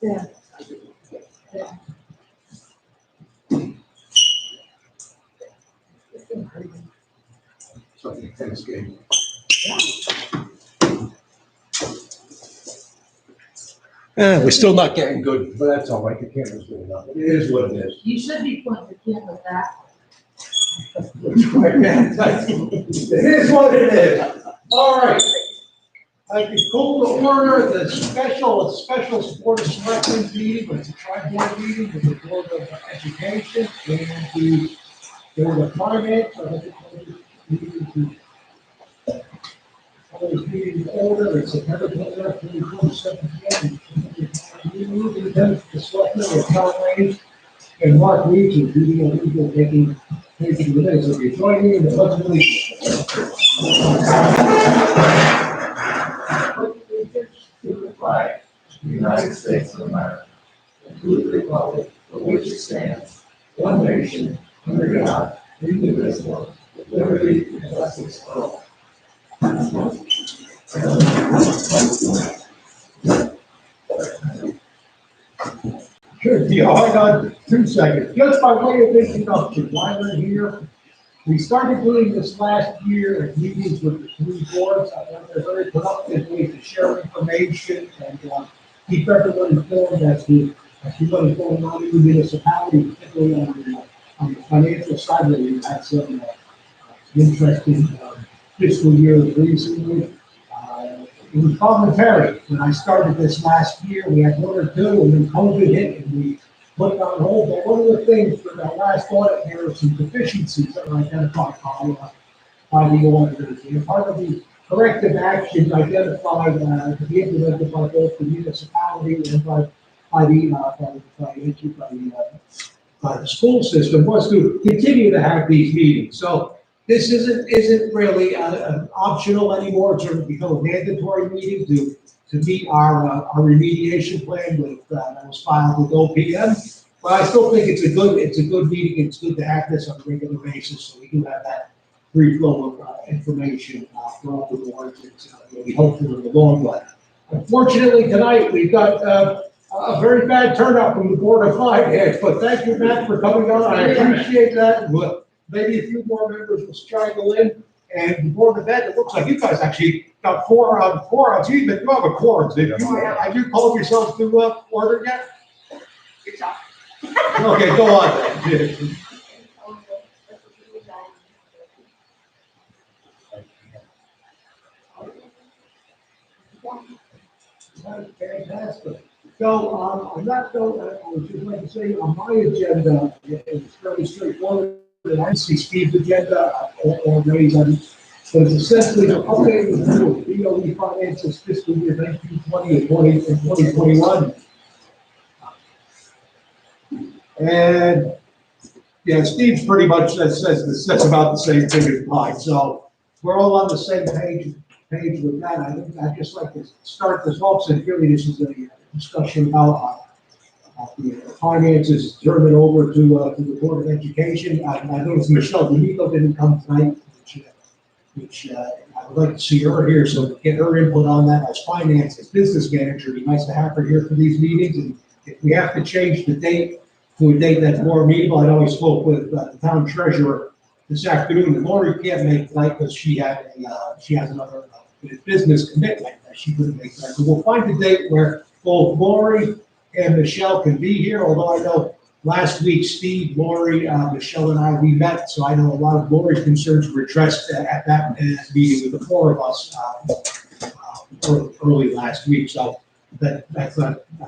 Yeah. It's like a tennis game. We're still not getting good, but that's all right. The camera's good enough. It is what it is. You should be pointing the camera back. It is what it is. All right. I can call to order the special Board of Selectmen meeting, but it's a tri-board meeting with the Board of Education and the Board of Finance. So I think all these meetings in order. It's September 29th, 2027 p.m. The Selectmen are Tom Raines and Mark Reed, who do the illegal taking the minutes. So you're joining me in the pledge of allegiance. To the flag of the United States of America, and to the republic for which it stands, one nation, under God, indivisible, with liberty and justice for all. Sure, hang on 2 seconds. Just by way of introduction, while we're here, we started doing this last year at meetings with the three boards. I think they're very productive ways to share information and keep everyone informed as to what is going on in the municipality, particularly on the financial side where we've had some interesting fiscal years recently. It was voluntary. When I started this last year, we had one or two, and then COVID hit, and we put it on hold. But one of the things for that last audit, there were some deficiencies that were identified by the auditors. And part of the corrective actions identified to be implemented by both the municipality and by the school system was to continue to have these meetings. So this isn't really optional anymore. It's going to become a mandatory meeting to meet our remediation plan that was filed with OPM. But I still think it's a good meeting. It's good to have this on a regular basis, so we do have that free flow of information for all the boards. It's really helpful in the long run. Unfortunately, tonight we've got a very bad turnout from the Board of Finance, but thank you, Matt, for coming on. I appreciate that. But maybe a few more members will straggle in. And the Board of Ed, it looks like you guys actually got four on. So you have a quorum. Have you called yourselves to order yet? Okay, go on then. Fantastic. So, on that note, I would just like to say on my agenda, it's fairly straightforward. I see Steve's agenda already, but it's essentially the update of the BOE finances fiscal year 1920 and 2021. And yeah, Steve's pretty much says about the same thing as mine. So we're all on the same page with that. I'd just like to start this off since really this is a discussion about the finances, turn it over to the Board of Education. I noticed Michelle D'Amico didn't come tonight, which I would like to see her here, so get her input on that as finance, as business manager. It'd be nice to have her here for these meetings. And if we have to change the date to a date that's more amenable, I know I spoke with the town treasurer this afternoon, and Lori can't make tonight because she has another business commitment that she couldn't make tonight. So we'll find a date where both Lori and Michelle can be here, although I know last week, Steve, Lori, Michelle and I, we met, so I know a lot of Lori's concerns were addressed at that meeting with the four of us early last week, so I'm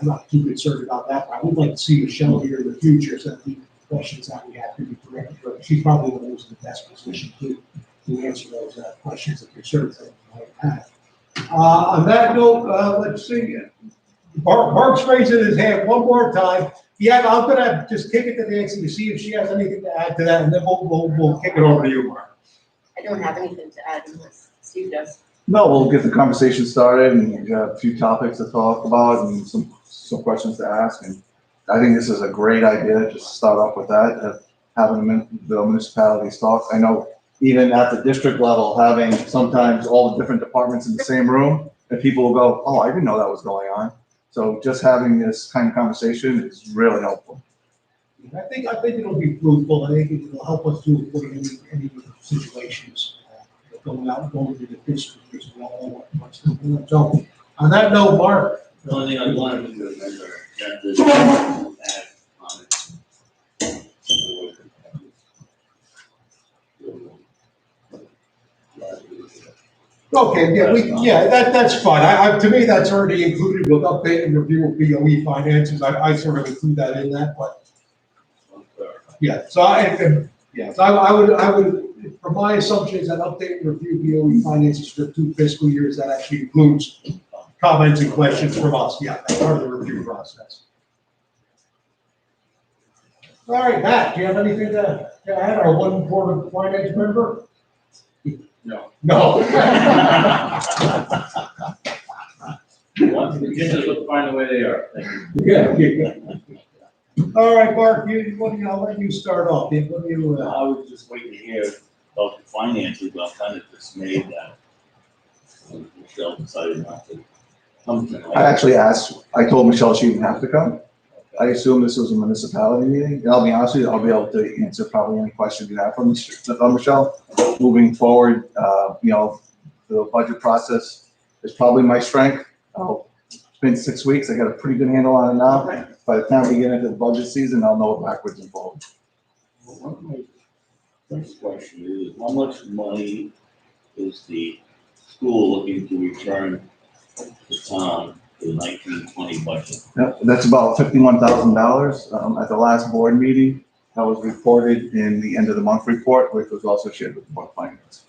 not too concerned about that, but I would like to see Michelle here in the future, so that the questions that we have to be corrected. She's probably the one who's in the best position to answer those questions and concerns that you might have. On that note, let's see. Mark's raising his hand one more time. Yeah, I'm gonna just kick it to Nancy to see if she has anything to add to that, and then we'll kick it over to you, Mark. I don't have anything to add unless Steve does. No, we'll get the conversation started, and we have a few topics to talk about and some questions to ask. And I think this is a great idea, just to start off with that, having the municipalities talk. I know even at the district level, having sometimes all the different departments in the same room, and people will go, oh, I didn't know that was going on. So just having this kind of conversation is really helpful. I think it'll be fruitful. I think it'll help us to avoid any situations going to the district as well. So on that note, Mark, The only thing I wanted to remember, that this add on okay, yeah, that's fine. To me, that's already included with update and review of BOE finances. I sort of include that in that, but yeah, so I would, from my assumptions, that update and review BOE finances for 2 fiscal years, that actually includes comments and questions from us. Yeah, that's part of the review process. All right, Matt, do you have anything to add, our one board of finance member? No. No. Once the kids will find a way they are. Yeah. All right, Mark, I'll let you start off. What do you, I was just waiting to hear about the finances, but I'm kind of dismayed that Michelle decided not to come tonight. I actually I told Michelle she didn't have to come. I assume this was a municipality meeting, and I'll be honest with you, I'll be able to answer probably any questions you have from Michelle. Moving forward, the budget process is probably my strength. It's been 6 weeks, I got a pretty good handle on it now. By the time we get into the budget season, I'll know it backwards and forwards. Well, one of my first question is, how much money is the school looking to return to town for the 1920 budget? Yep, that's about $51,000. At the last board meeting, that was reported in the end of the month report, which was also shared with the board of finance.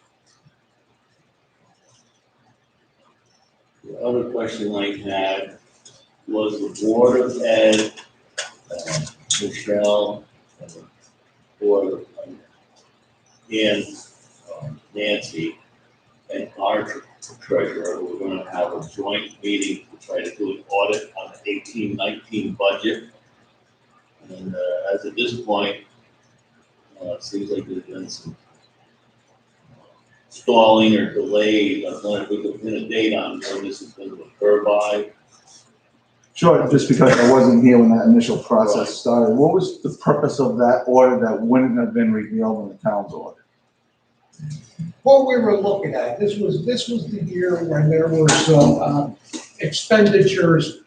The other question I had was the Board of Ed, Michelle, Board, and Nancy, and our treasurer, we're gonna have a joint meeting to try to do an audit on the 18-19 budget. And as of this point, it seems like there's been some stalling or delay. I was wondering if we could pin a date on when this is gonna occur by. Sure, just because I wasn't here when that initial process started, what was the purpose of that order that wouldn't have been revealed in the town's order? what we were looking at, this was the year when there were some expenditures,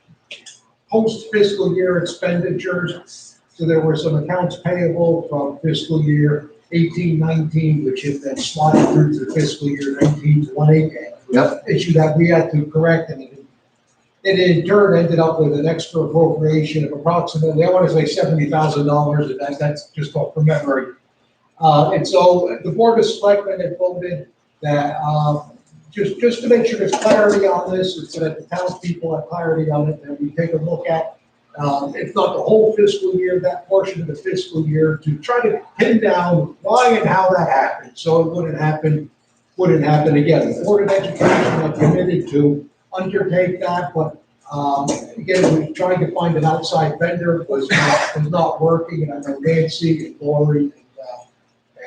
post fiscal year expenditures. So there were some accounts payable from fiscal year 18-19, which had been slotted through to fiscal year 19-20. Yep. Issue that we had to correct, and it in turn ended up with an extra appropriation of approximately, I want to say $70,000, and that's just off from memory. And so the Board of Selectmen had voted that, just to make sure there's clarity on this, and so that the townspeople have clarity on it, that we take a look at, if not the whole fiscal year, that portion of the fiscal year, to try to pin down why and how that happened, so it wouldn't happen again. The Board of Education had committed to undertake that, but again, we tried to find an outside vendor, was not working, and I know Nancy and Lori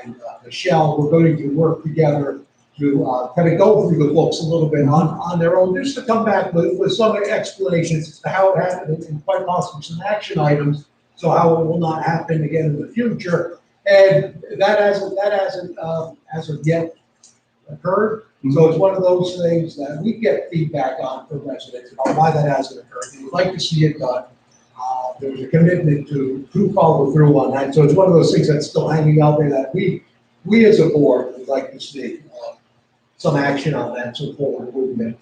and Michelle were going to work together to kind of go through the books a little bit on their own, just to come back with some explanations as to how it happened and quite possibly some action items, so how it will not happen again in the future. And that hasn't as of yet occurred. So it's one of those things that we get feedback on from residents about why that hasn't occurred. They would like to see it done. There's a commitment to follow through on that. So it's one of those things that's still hanging out there that we as a board would like to see some action on that, so forward movement.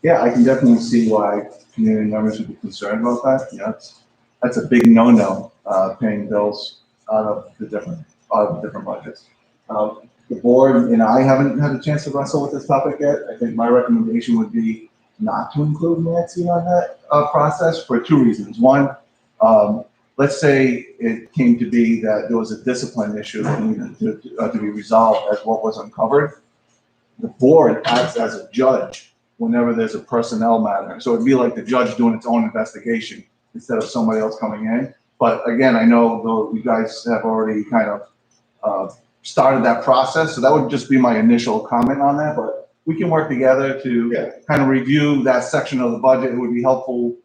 Yeah, I can definitely see why community members would be concerned about that. You know, that's a big no-no, paying bills out of the different budgets. The board, I haven't had a chance to wrestle with this topic yet. I think my recommendation would be not to include Nancy on that process for two reasons. One, let's say it came to be that there was a discipline issue that needed to be resolved as what was uncovered. The board acts as a judge whenever there's a personnel matter. So it'd be like the judge doing its own investigation instead of somebody else coming in. But again, I know though you guys have already kind of started that process, so that would just be my initial comment on that, but we can work together to Yeah. kind of review that section of the budget. It would be helpful,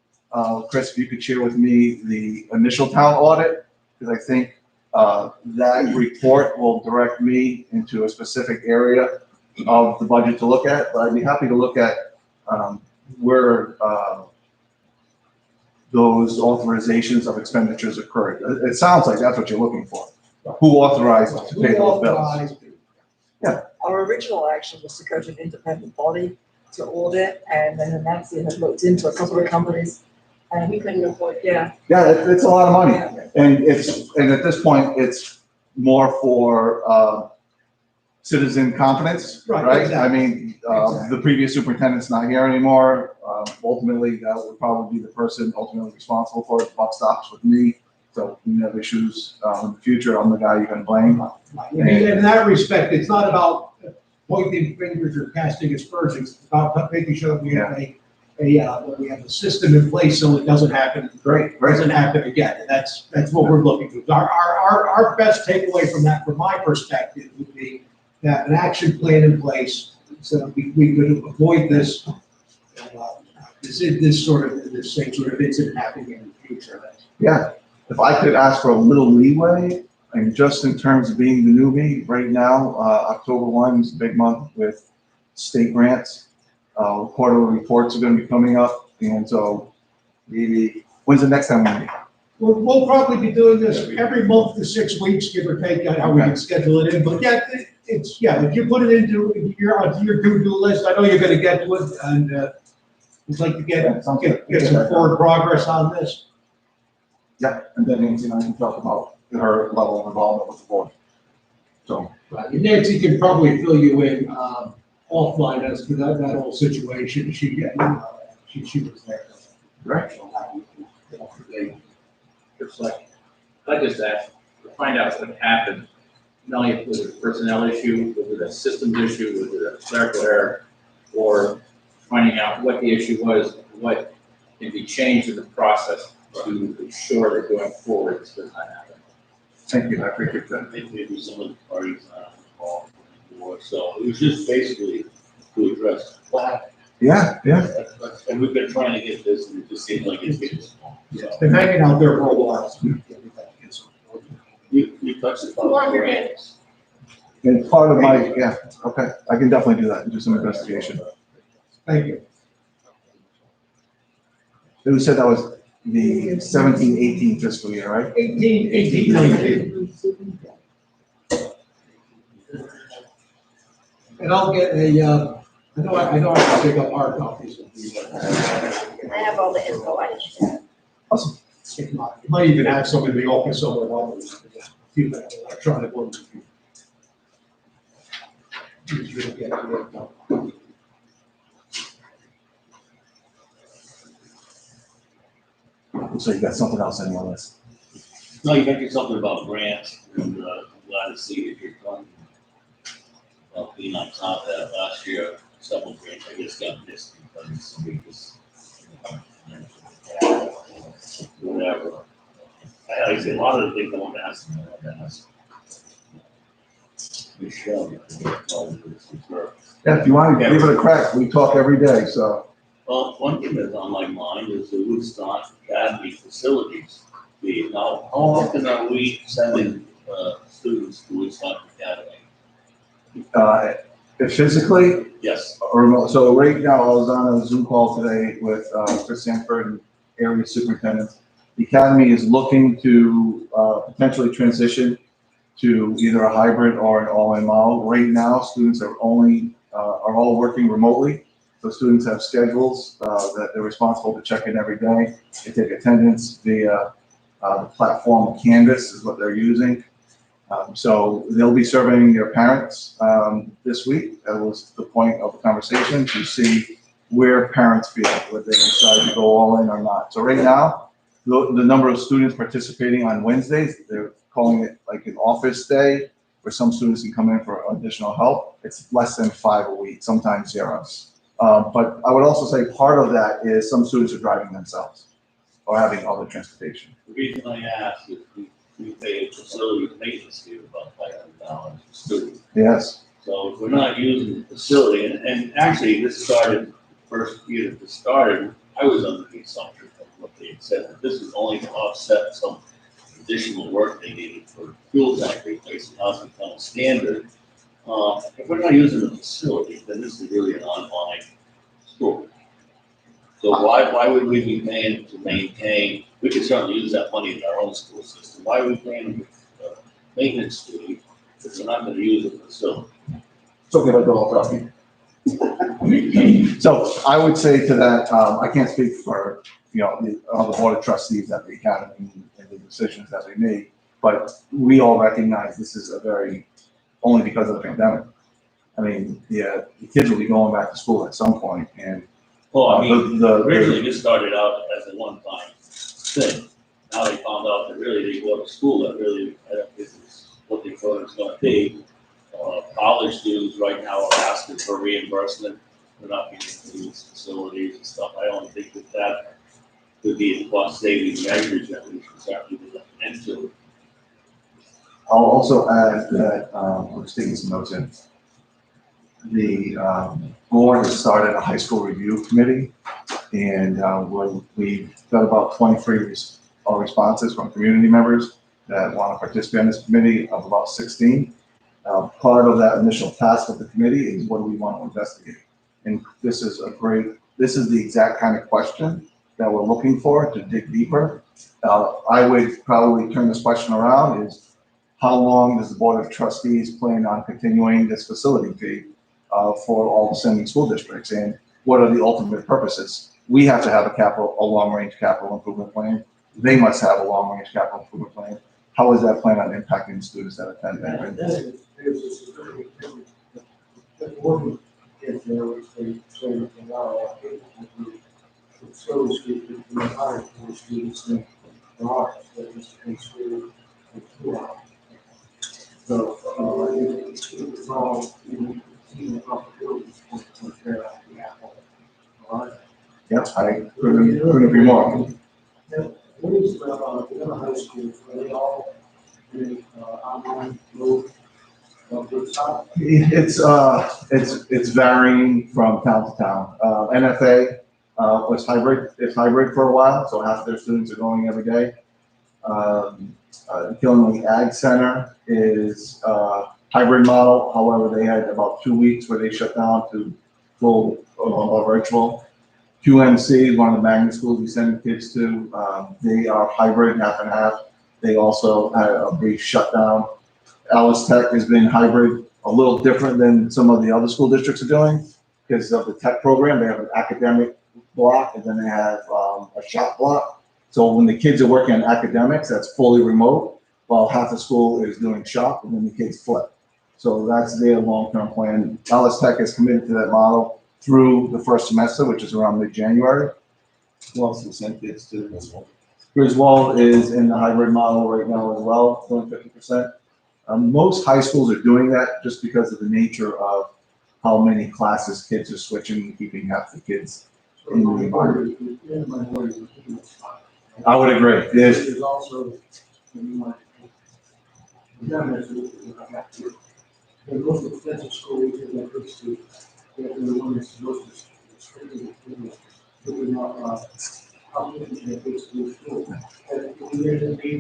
Chris, if you could share with me the initial town audit, because I think that report will direct me into a specific area of the budget to look at, but I'd be happy to look at where those authorizations of expenditures occurred. It sounds like that's what you're looking for. Who authorized to pay Who those bills? authorized it? Our original action was to go to an independent body to audit, and then Nancy had looked into a couple of companies. And We couldn't afford it. yeah, Yeah, it's a lot of money, and at this point, it's more for citizen confidence, Right, right? I exactly. mean, the previous superintendent's not here anymore. Ultimately, that would probably be the person ultimately responsible for it. The buck stops with me. So when you have issues in the future, I'm the guy you're gonna blame. I mean, in that respect, it's not about pointing fingers or casting aspersions. It's about making sure that we have we have a system in place so it doesn't happen. Great, Doesn't happen again. And that's what we're looking for. Our best takeaway from that, from my perspective, would be to have an action plan in place so that we could avoid this this same sort of incident happening in the future. Yeah, if I could ask for a little leeway, and just in terms of being the newbie, right now, October 1 is a big month with state grants. Quarterly reports are gonna be coming up, and so maybe, when's the next time we meet? We'll probably be doing this every month to 6 weeks, give or take, on how we can schedule it in. But yeah, if you put it into your to-do list, I know you're gonna get to it, and we'd like to get some forward progress on this. Yeah, and then Nancy and I can talk about her level of involvement with the board. So, Right. Nancy can probably fill you in offline as to that whole situation. She was there. right, It's like, I just asked to find out what happened, not only was it a personnel issue, was it a systems issue, was it a clerical error, or finding out what the issue was, what can be changed in the process to ensure that going forward this does not happen. thank you, I appreciate that. I think maybe some of the parties involved more, so it was just basically to address that. Yeah, And we've been trying to get this, and it just seems like it's getting small. It's been hanging out there for a while. You touched it about grants. and part of my, yeah, okay, I can definitely do that, and do some investigation. Thank you. You said that was the 17-18 fiscal year, right? 18, 19. And I'll get I know I have to pick up hard copies of these. I have all the info I should have. Awesome. If not, you might even have some in the office somewhere. A few electronic ones. So you got something else on your list? No, you mentioned something about grants, and I'm glad to see that you're talking about being on top of that. Last year, several grants, I guess, got missed because somebody just whatever. I say a lot of the things I want to ask, Michelle. Yeah, if you want to give it a crack, we talk every day, so. Well, one thing that's on my mind is the Woodstock Academy facilities. Now, how often are we sending students to Woodstock Academy? Physically Yes. or remote, so right now, I was on a Zoom call today with Chris Sanford and area superintendent. The academy is looking to potentially transition to either a hybrid or an all-in model. Right now, students are all working remotely. So students have schedules that they're responsible to check in every day. They take attendance via the platform Canvas is what they're using. So they'll be surveying their parents this week. That was the point of the conversation, to see where parents feel, whether they decide to go all in or not. So right now, the number of students participating on Wednesdays, they're calling it like an office day, where some students can come in for additional help. It's less than 5 a week, sometimes 0. But I would also say part of that is some students are driving themselves or having other transportation. The reason I ask is we pay a facility maintenance fee of about $500. $1,000 a student. Yes. So if we're not using the facility, and actually this started, first year this started, I was under the assumption of what they had said, that this was only to offset some additional work they needed for fuel tank replacement, now it's become a standard. If we're not using the facility, then this is really an online school. So why would we be paying to maintain, we could certainly use that money in our own school system, why are we paying maintenance fee if we're not gonna use the facility? It's okay if I go off topic. So I would say to that, I can't speak for, the board of trustees at the academy and the decisions that they made, but we all recognize this is only because of the pandemic. I mean, the kids will be going back to school at some point, and Well, I mean, the originally this started out as a one-time thing. Now they found out that really they go to school, that really, I don't think is what they thought it was gonna be. College students right now are asking for reimbursement for not being able to use facilities and stuff. I don't think that would be a cost-saving measure that we should certainly be looking into. I'll also add that, I'm just taking some notes in. The board has started a high school review committee, and we've got about 23 responses from community members that want to participate in this committee of about 16. Part of that initial task of the committee is what do we want to investigate? And this is the exact kind of question that we're looking for to dig deeper. I would probably turn this question around is, how long does the board of trustees plan on continuing this facility fee for all the sending school districts? And what are the ultimate purposes? We have to have a long-range capital improvement plan. They must have a long-range capital improvement plan. How is that plan on impacting the students that attend that? There's a very different, the board gets there, which they say that they are all capable of, so to speak, the higher for students than there are, that is considered a 2 hour. So, it's all, even possibilities for fair on behalf of. All right. Yep, I couldn't agree more. Now, what is the other high schools, are they all in online mode? It's varying from town to town. NFA was hybrid. It's hybrid for a while, so half of their students are going every day. Killingley Ag Center is hybrid model. However, they had about 2 weeks where they shut down to full virtual. QMC, one of the magnet schools we send kids to, they are hybrid, half and half. They also had a brief shutdown. Alice Tech has been hybrid, a little different than some of the other school districts are doing because of the tech program. They have an academic block and then they have a shop block. So when the kids are working on academics, that's fully remote, while half the school is doing shop and then the kids flip. So that's their long-term plan. Alice Tech is committed to that model through the first semester, which is around mid-January. Who else we send kids to? Griswold is in the hybrid model right now as well, doing 50%. Most high schools are doing that just because of the nature of how many classes kids are switching and keeping half the kids in the environment. I would agree. There's also, the most expensive school we can get kids to, the one that's most restricted, really not, how many can get kids to school. And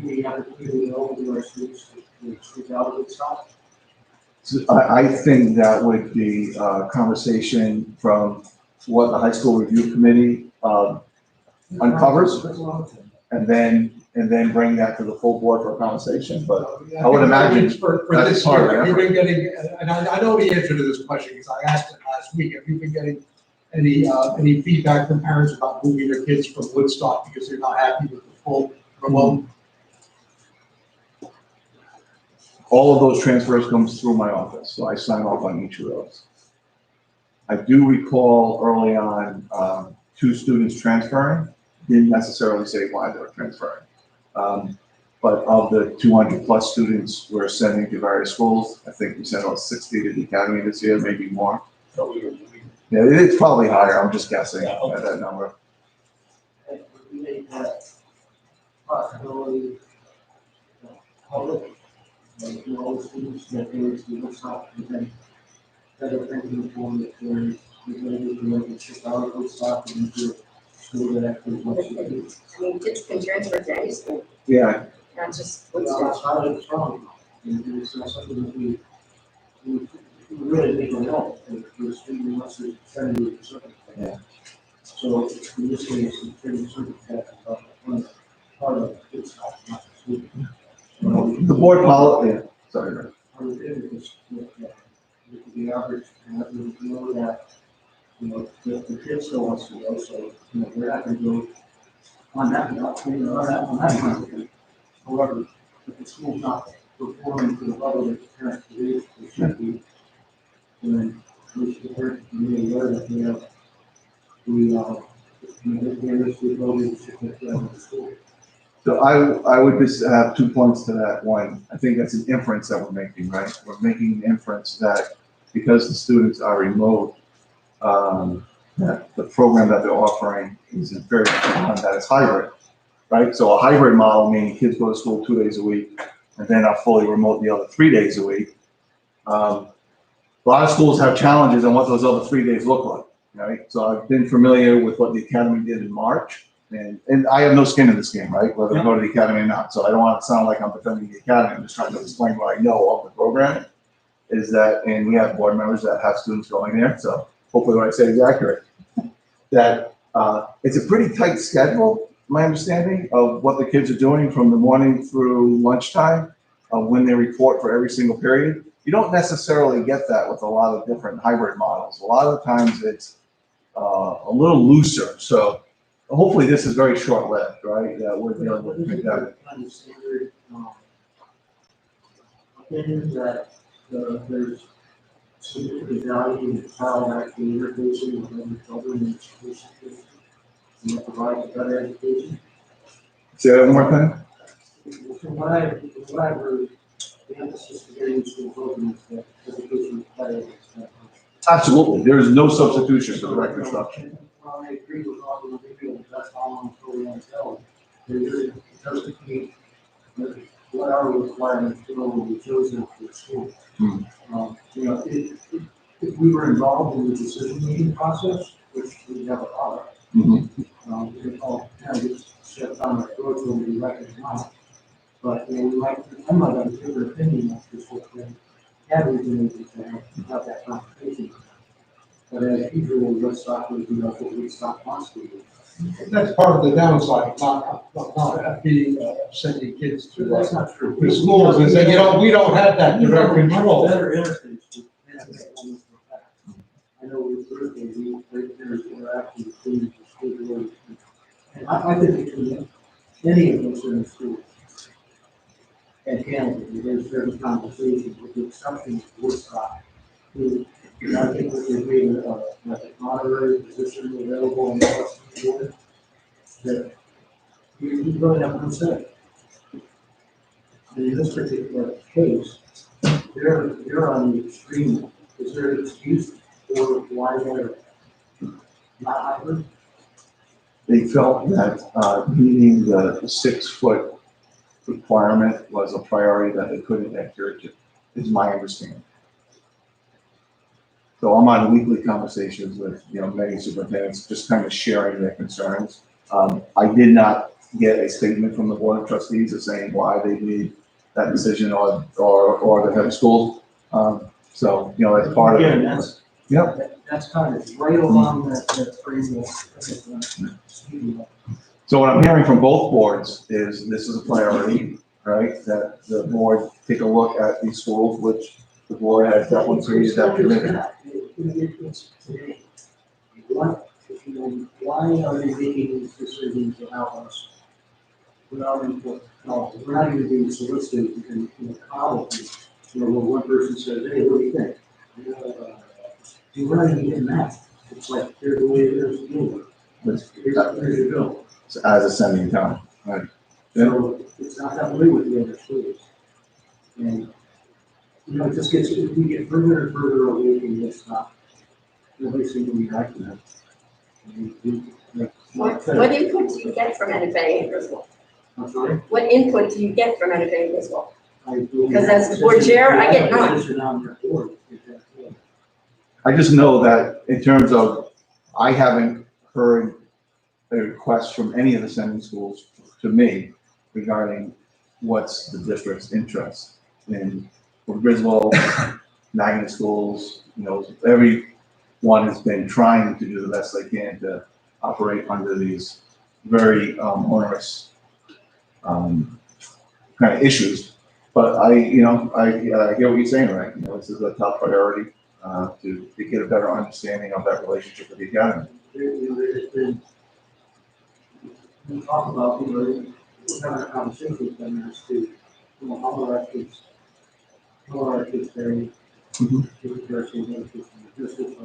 we have to do all our students to speak out of the top. So I think that would be a conversation from what the high school review committee uncovers, and then bring that to the full board for a conversation. But I would imagine For that's this part of year, the have you effort. been getting, and I know the answer to this question because I asked it last week, have you been getting any feedback from parents about moving their kids from Woodstock because they're not happy with the full remote? All of those transfers comes through my office, so I sign off on each of those. I do recall early on, 2 students transferring, didn't necessarily say why they were transferring. But of the 200 plus students we're sending to various schools, I think we sent about 60 to the academy this year, maybe more. Yeah, it's probably higher, I'm just guessing at that number. And we make that possibility public, You know, all the students that there is, the stop, and then better thinking for the theory, we're gonna do the 6 hours of stop and into school that actually wants to do. I mean, kids can transfer to any school, Yeah, not just But Woodstock. outside of the problem, and it's not something that we really need to know, and the student wants to send you a certain. Yeah. So in this case, it's pretty certain that, part of it's not the student. the board yeah, sorry, Rick. I would think it's, the average, and we know that, you know, the kid still wants to go, so, you know, we're not gonna go on that, on that one. However, if the school's not performing to the level that the parents believe it should be, then we should be aware that we have, there is the ability to take care of the school. So I would just have 2 points to that. One, I think that's an inference that we're making, right? We're making an inference that because the students are remote, that the program that they're offering is very one that is hybrid, right? So a hybrid model, meaning kids go to school 2 days a week and then are fully remote the other 3 days a week. A lot of schools have challenges on what those other 3 days look like, right? So I've been familiar with what the academy did in March. And I have no skin in this game, right? Whether I go to the academy or not. So I don't want to sound like I'm defending the academy. I'm just trying to explain what I know of the program. Is that, and we have board members that have students going there. So hopefully what I say is accurate. That it's a pretty tight schedule, my understanding, of what the kids are doing from the morning through lunchtime, when they report for every single period. You don't necessarily get that with a lot of different hybrid models. A lot of the times it's a little looser. So hopefully this is very short-lived, right? That we're dealing with the pandemic. Kind of standard, opinion that, there's significant value in the child actually interfacing with other children in the education system. And that provides a better education. Say that one more time? From what I've heard, the emphasis of getting school open is that education is better. Absolutely. There is no substitution for direct instruction. Well, I agree with all the people, that's all I'm totally on tell. It doesn't meet what our requirements to will be chosen for school. Hmm. You know, if we were involved in the decision-making process, which we never are, it all kind of gets shut down our throats when we recognize. But, you know, I might have a different opinion of this, what we have been able to have that conversation. But as usual, Woodstock would do what Woodstock wants to do. That's part of the downside, not being, sending kids to, That's not true. to schools and saying, we don't have that direct control. Better interface with I know with Thursday, there's interaction between the school board. And I think between any of us in the school and Hamilton, there's certain conversations with the exception of Woodstock. Who, I think that there's been an honorary position available in the Western board that you really have to say. And in this particular case, they're on the extreme. Is there an excuse for why they're not hybrid? They felt that meeting the 6-foot requirement was a priority that they couldn't adhere to, is my understanding. So I'm on weekly conversations with, many superintendents, just kind of sharing their concerns. I did not get a statement from the Board of Trustees of saying why they made that decision or the head of school. So, as part of Again, it. Yep. That's kind of right along that framework. So what I'm hearing from both boards is this is a priority, right? That the board take a look at these schools, which the board has definitely created that committee. It's today. Why are they making these decisions without us? Without input? No, we're not even being solicited in the college. Where one person says, hey, what do you think? We're not even getting that. It's like, here's the way it is. Here's your bill. As a sending town, right? So it's not that way with the other schools. And, it just gets, we get further and further away from this stuff. Nobody seems to be acting it. What input do you get from NFA and Griswold? I'm sorry? What input do you get from NFA and Griswold? Because as the board chair, I get none. Position on your board, if that's what- I just know that in terms of, I haven't heard a request from any of the sending schools to me regarding what's the district's interest in, for Griswold, magnet schools, you know, everyone has been trying to do the best they can to operate under these very onerous kind of issues. But I hear what you're saying, right? You know, this is a top priority to get a better understanding of that relationship with the academy. There's been, we talk about, we're having a conversation with them as to, how are our kids very, Mhm. this is,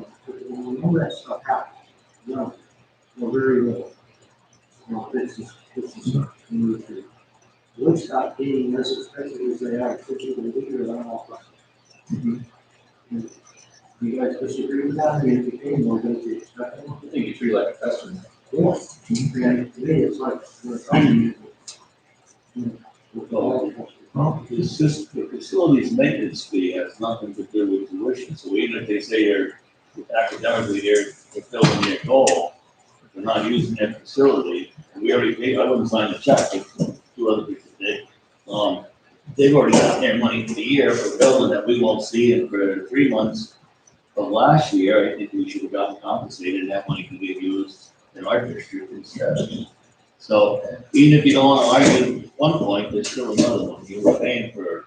when all that stuff happens, we're very little. This is, Woodstock being as expensive as they are, particularly leaders on all fronts. You guys disagree with that? I mean, if you pay more, don't you expect it? I think you treat it like a customer. Yes. And to me, it's like, we're talking. Well, it's just, the facilities maintenance fee has nothing to do with tuition, so even if they say they're academically, they're fulfilling their goal, if they're not using their facility, and we already paid, I wouldn't sign the check, if two other people did. They've already got their money for the year for the building that we won't see in for 3 months of last year. I think we should have gotten compensated, and that money could be used in our district instead. So even if you don't want to argue one point, there's still another one. You were paying for,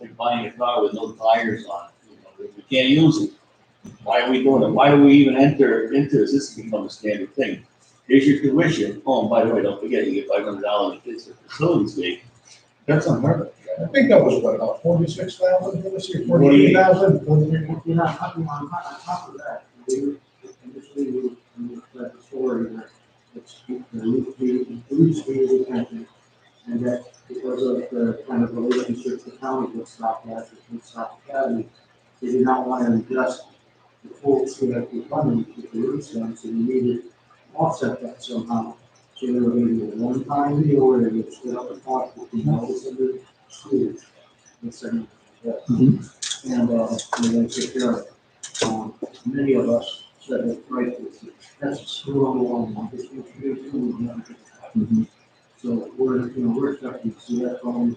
like buying a car with no tires on it. You know, if we can't use it, why are we doing it? Why do we even enter into this? This has become a standard thing. Here's your tuition. Oh, and by the way, don't forget, you get $500 a kid for facilities fee. That's unheard of. I think that was what, about 46,000, this year, 48,000? You're not talking on top of that. Initially, we looked at the story that it's, the police fee attention, and that because of the kind of relationship the county with Woodstock has with Woodstock Academy, they did not want to adjust the full scale funding to the root center, so we needed to offset that somehow. So they were going to do a one-time deal where they would split up the cost between all the other schools. And send it to us. And they're going to take care of it. Many of us said that, right, that's a school on the line, this is what you do, we never get that. So we're expecting to see that from,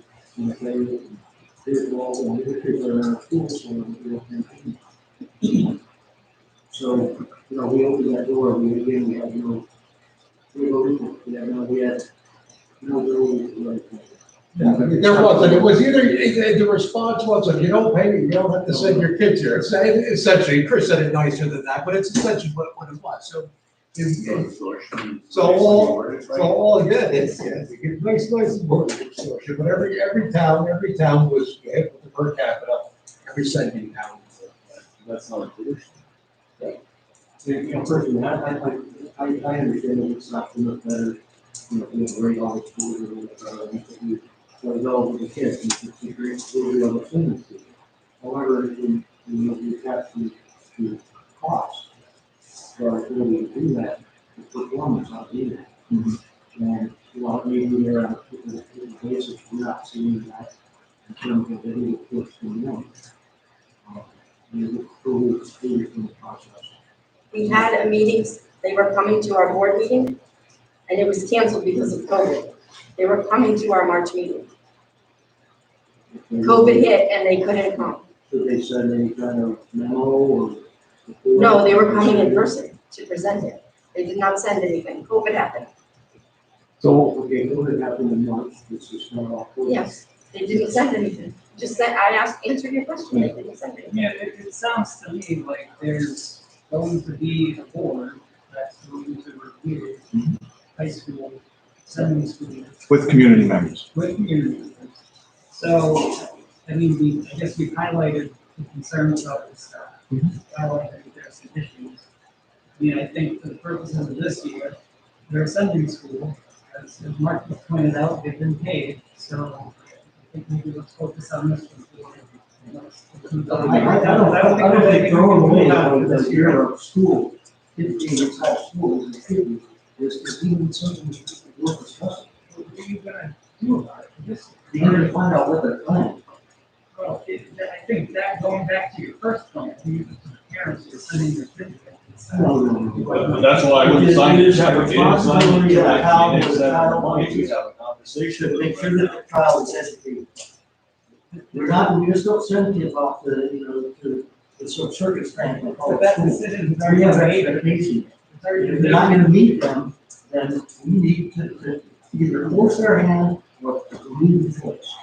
here's all, and the kids are in our schools, so we'll continue. So, we opened that door, we had no really, Yeah, there wasn't, it was either, the response wasn't, you don't pay, you don't have to send your kids here. It's essentially, Chris said it nicer than that, but it's essentially what it was, so. Nice word, extortion, but every town was hit with the per capita, every sending town. That's not a tuition. Personally, I understand that it's not to look better, we have great all the schools or so it's all with the kids, it's a great school, we have a swimming school. However, you have to cost. So if we do that, the performance ought to be there. And maybe there are basis, we're not seeing that in terms of any of what's going on. You look through in the process. We had a meeting, they were coming to our board meeting, and it was canceled because of COVID. They were coming to our March meeting. COVID hit and they couldn't come. Did they send any kind of memo or? No, they were coming in person to present it. They did not send anything. COVID happened. So, Okay, COVID happened in March, this is not all. COVID. Yes, they didn't send anything. Just said, answered your question, they didn't send anything. Yeah, it sounds to me like there's going to be a board that's going to review high school, sending school. with community members. With community members. So, I mean, I guess we've highlighted the concerns about this stuff. Highlighted that there's some issues. I mean, I think for the purposes of this year, they're sending school, as Mark pointed out, they've been paid, so I think maybe let's focus on this one. I don't think throwing away out of this year of school, 15 inside school is a is even something worth discussing. What are you gonna do about it? You're gonna find out what they're planning. I think that, going back to your first point, the parents are sending their kids. But that's why we designed it separate. Responsibility of the town, the town Money, we to have a conversation. make sure that the child is educated. We're not, we just don't send kids off to, to some circus thing. we call But it that school. decision is We already have made. expectations. It's already If made. we're not gonna meet them, then we need to either force their hand or leave the choice.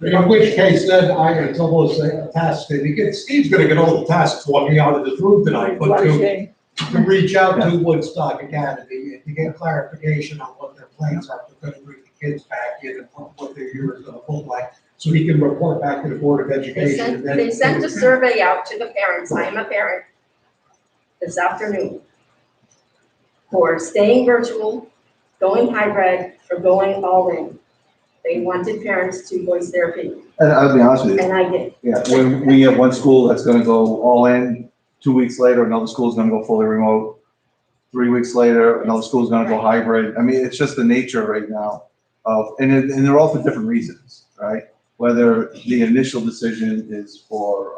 In which case, then it's almost a task that he gets, Steve's gonna get all the tasks walking out of this room tonight, but to reach out to Woodstock Academy and to get clarification on what their plans are, to bring the kids back in and what their year is gonna look like, so he can report back to the Board of They Education. sent, and then- they sent a survey out to the parents, I am a parent, this afternoon, for staying virtual, going hybrid, or going all in. They wanted parents to voice their opinion, And I'll be honest with you, and I did. yeah, when we have one school that's gonna go all in, 2 weeks later, another school's gonna go fully remote. 3 weeks later, another school's gonna go hybrid. I mean, it's just the nature right now of, and they're all for different reasons, right? Whether the initial decision is for,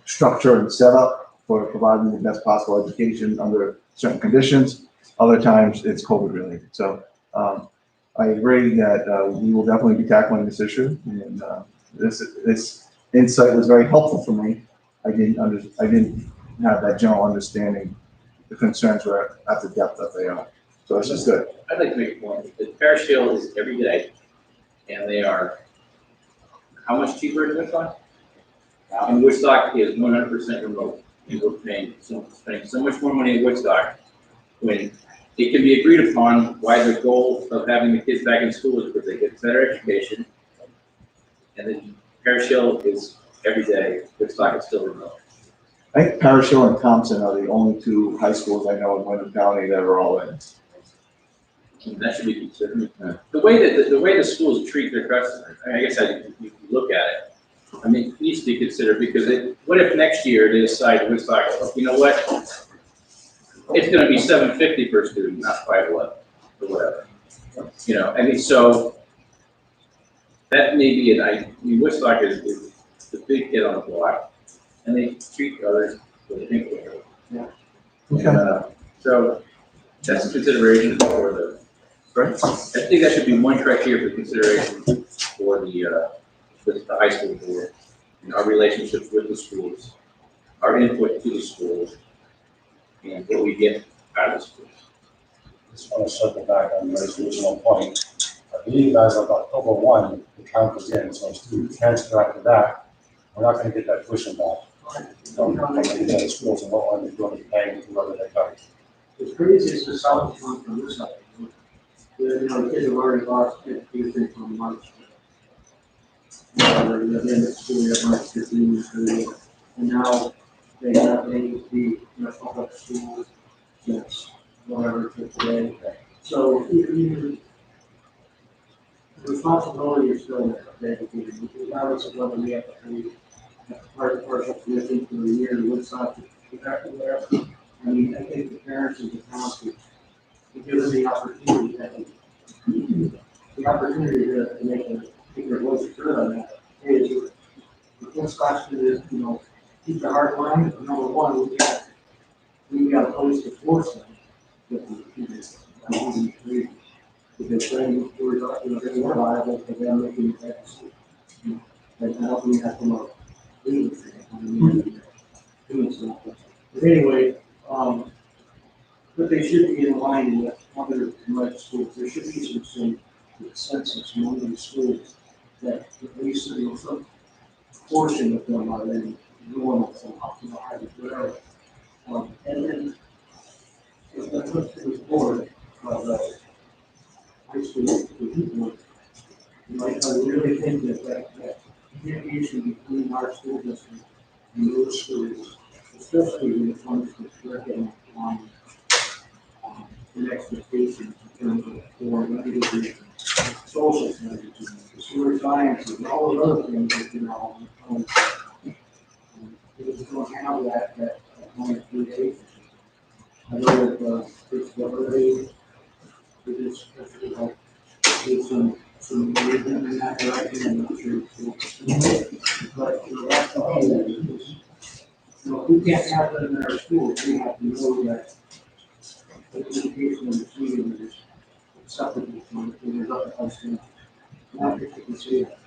structure and setup, for providing the best possible education under certain conditions. Other times, it's COVID related. So, I agree that, we will definitely be tackling this issue, and, this insight was very helpful for me. I didn't have that general understanding. The concerns were at the depth that they are. So this is good. I'd like to make a point, that Parish Hill is every day, and they are, how much cheaper is Woodstock? And Woodstock is 100% remote, and we're spending so much more money in Woodstock, when it can be agreed upon why the goal of having the kids back in school is because they get better education, and then Parish Hill is every day, Woodstock is still remote. I think Parish Hill and Thompson are the only two high schools I know in Wyndham County that are all in. And that should be considered. The way the schools treat their customers, I guess you look at it, I mean, it needs to be considered, because what if next year they decide Woodstock, you know what? It's gonna be $750 per student, not $511, or whatever. You know, I mean, so that may be Woodstock is the big kid on the block, and they treat others what they think they are. Yeah. And, so that's a consideration for the, Right. I think that should be one criteria for consideration for the high school board, and our relationships with the schools, our input to the schools, and what we get out of the schools. Just want to circle back on Ray's original point. I believe as of October 1, the count was in, so if students transfer after that, we're not going to get that tuition back. From the other schools and what they're going to be paying to whoever they come. It's crazy, it's the solid fund from this side. The kids have already lost education from March. They're in the school year, March 15, and now they need to be in a public school since whatever to today. So even the responsibility is still there, regardless of whether we have to pay partial commitment for the year, Woodstock, whatever. I mean, I think the parents and the council, to give them the opportunity to make their voice heard on that. Hey, the first question is, keep the heart in mind. Number one, we got a place to force them. Because then they were liable for them making that decision. And I don't think that's from a legal standpoint. But anyway, but they should be in line with other commercial schools. There should be some consensus among the schools that at least some portion of them are in normal, so hybrid, whatever. And then if I look to the board of the high school, I really think that communication between our school district and those schools, especially when it comes to curriculum and expectations in terms of foreign languages, social studies, consumer sciences, and all those other things that, we don't have that kind of communication. I know that, it's already, it is, there's some So maybe in that direction, I'm not sure. But that's the whole, if we can't have them in our schools, we have to know that the education and the student is acceptable to the other person. Not if you can see that.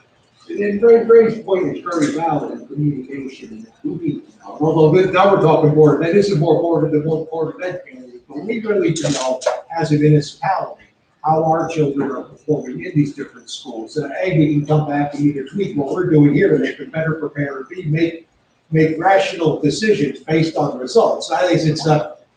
And Gray's point is very valid in communication. We need to know. Although now we're talking board, that isn't more board than one board of ed community, but we really need to know as a municipality how our children are performing in these different schools. A, we can come back and either tweak what we're doing here to make them better prepared, or B, make rational decisions based on results. I think it's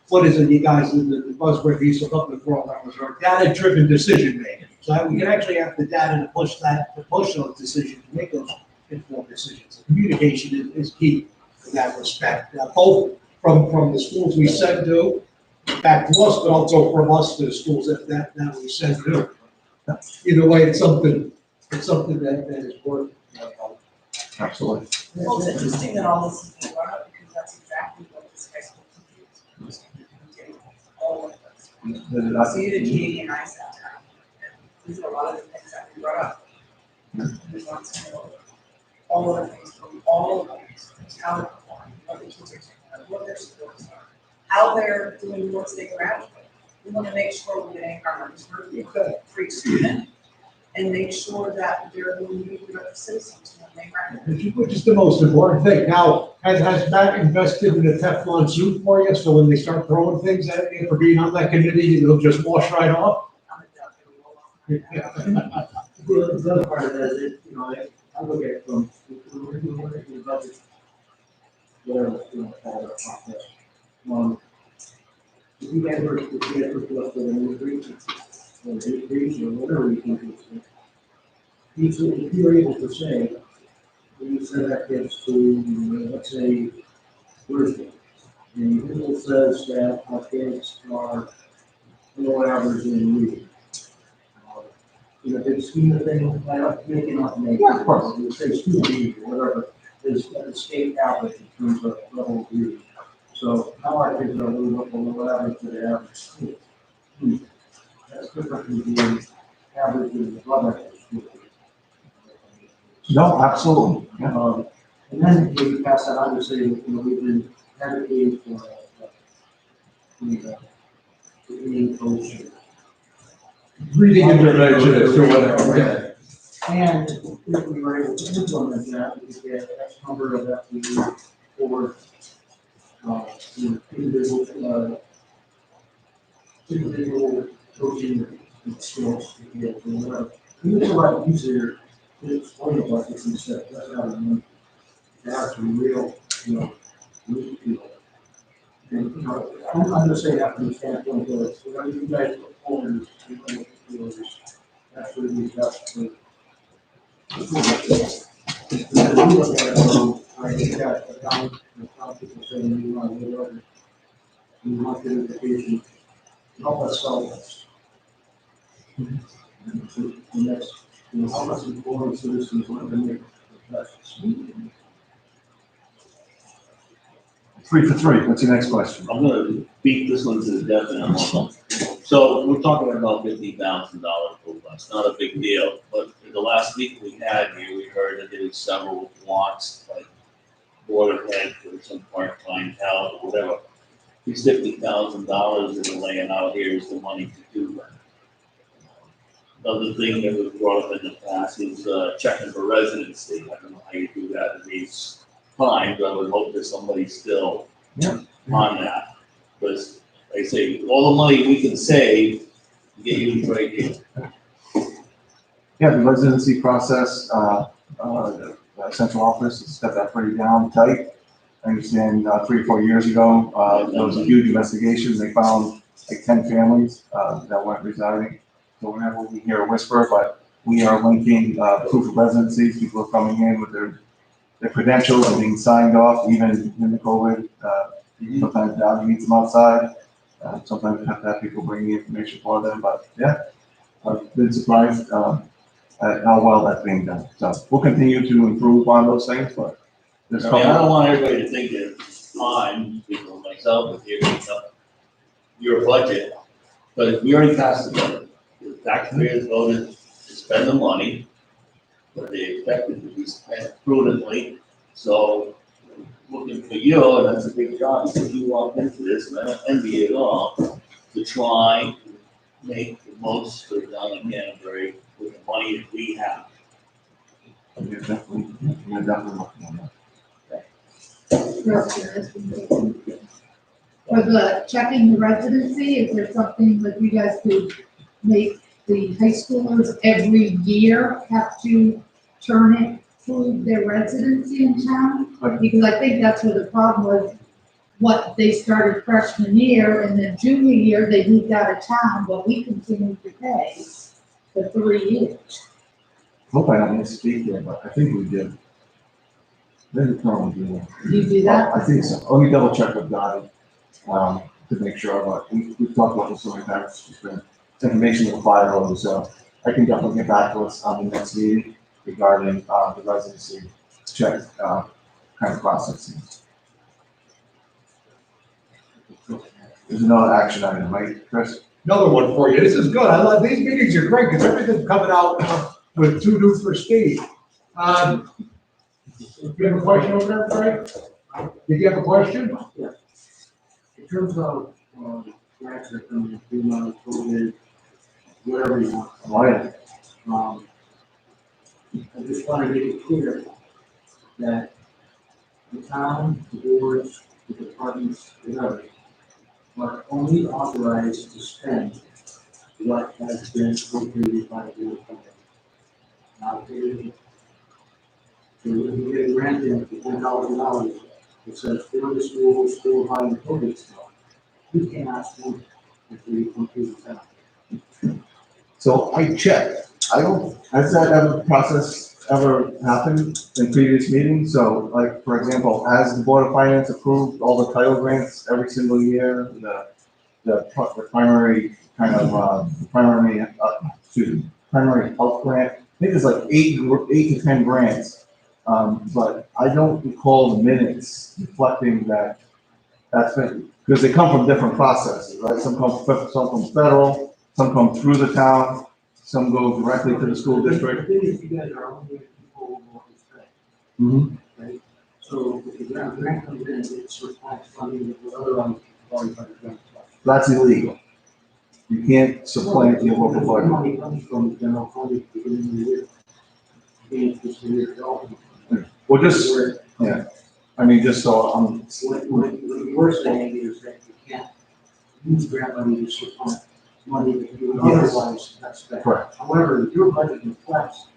what is it, you guys, the buzzword piece of public world, or data-driven decision making. So we can actually have the data to push those decisions, to make those informed decisions. Communication is key in that respect, both from the schools we send to, back to us, but also from us to the schools that we send to. Either way, it's something that is worth. Absolutely. Well, it's interesting that all this is being brought up because that's exactly what this high school teaches. All of us. So you did Katie and I sat down. And these are a lot of the things that we brought up. There's lots of all of the things from all of us, how they're performing, what the kids are doing, what their skills are, how they're doing once they graduate. We want to make sure we're getting our money's worth for each student and make sure that they're going to be productive citizens when they graduate. Which is the most important thing. Now, has Matt invested in a Teflon suit for you, so when they start throwing things at you for being on that committee, it'll just wash right off? I'm a deputy. The other part of that is, I look at it from, we're looking at the budget, whatever, all that process. If you guys were to us with a new region, or a region, or whatever you think it's, if you're able to say, when you send that kids to, let's say, Thursday, and the Google says that our kids are below average in reading. Big scheme of things, making up, Yeah, of course. you say student reading, or whatever, is the state average in terms of level of reading. So how our kids are a little bit below average to the average school. That's different from being average in above average school. No, absolutely. Yeah. And then you pass that on to say, we've been advocating for, the reading coach. Reading interventionist or whatever. And if we were able to implement that, we could get X number of FTE for, individual coaching skills to get, whatever. You know what, easier to explain about this and stuff, that's how we have some real, real people. And, I'm just saying that from the standpoint of, whatever you guys look forward to, that's what we got to. I think that the people saying you want whatever, you want the education, help us solve this. And the next, help us inform citizens what to make the best. 3 for 3. What's your next question? I'm gonna beat this one to the death in a moment. So we're talking about $50,000 for us, not a big deal, but in the last week we had here, we heard that there was several wants, like Waterhead for some part-time help or whatever. These $50,000 that are laying out here is the money to do that. Another thing that was brought up in the past is checking for residency. I don't know how you do that in these times, but I would hope that somebody's still on that. Because they say, all the money we can save, get used right here. Yeah, the residency process, the central office has stepped that pretty down tight. I understand 3 or 4 years ago, there was a huge investigation. They found like 10 families that weren't residing. So whenever we hear a whisper, but we are linking proof of residencies. People are coming in with their credentials and being signed off, even in the COVID. Sometimes Dow needs them outside. Sometimes we have to have people bring the information for them. But yeah, I've been surprised at how well that's being done. So we'll continue to improve on those things, but there's I mean, I don't want everybody to think that it's time, people like myself, if you're making up your budget, but we already passed the budget. The taxpayers voted to spend the money, but they expect it to be spent prudently. So, looking for you, and that's a big job, because you walked into this, and I don't envy you at all, to try to make the most of down in Canterbury with the money that we have. We're definitely looking on that. For the checking the residency, is there something that you guys could make the high schoolers every year have to turn it, prove their residency in town? Because I think that's where the problem was, what they started freshman year and then junior year, they moved out of town, but we continued to pay for 3 years. Hope I don't misspeak here, but I think we did. Then the probably do. Do you do that? I think so. Let me double check with Dottie, to make sure, but we've talked about this so many times, it's been information will fire over, so I can definitely get back to us on the next meeting regarding, the residency check, kind of processing. There's another action item, right, Chris? Another one for you. This is good. I love, these meetings are great because everything's coming out with two new for Steve. You have a question over there, Frank? Did you have a question? In terms of, grants that come in, FEMA, COVID, whatever you want. Right. I just want to make it clear that the town, the boards, the departments, whatever, are only authorized to spend what has been appropriated by the board of finance. Now, so if you get a grant in for $10,000, it says for the school buying COVID stuff, you can't ask for it if you come through the town. So I checked, has that ever process ever happened in previous meetings? So like, for example, has the Board of Finance approved all the title grants every single year? The primary kind of, primary health grant, I think there's like 8 to 10 grants. But I don't recall the minutes reflecting that that's been, because they come from different processes, right? Some come from federal, some come through the town, some go directly to the school district. The thing is, you guys are only people who want to spend, Mm-hmm. right? So if the grant comes in, it's response funding that will otherwise already by the grant. That's illegal. You can't supplant your local budget. Money comes from the general fund at the beginning of the year. Being fiscal year development. Well, just, yeah, I mean, just so I'm, What you're saying is that you can't use grant money to support money that you would Yes. otherwise have spent. Correct. However, your budget reflects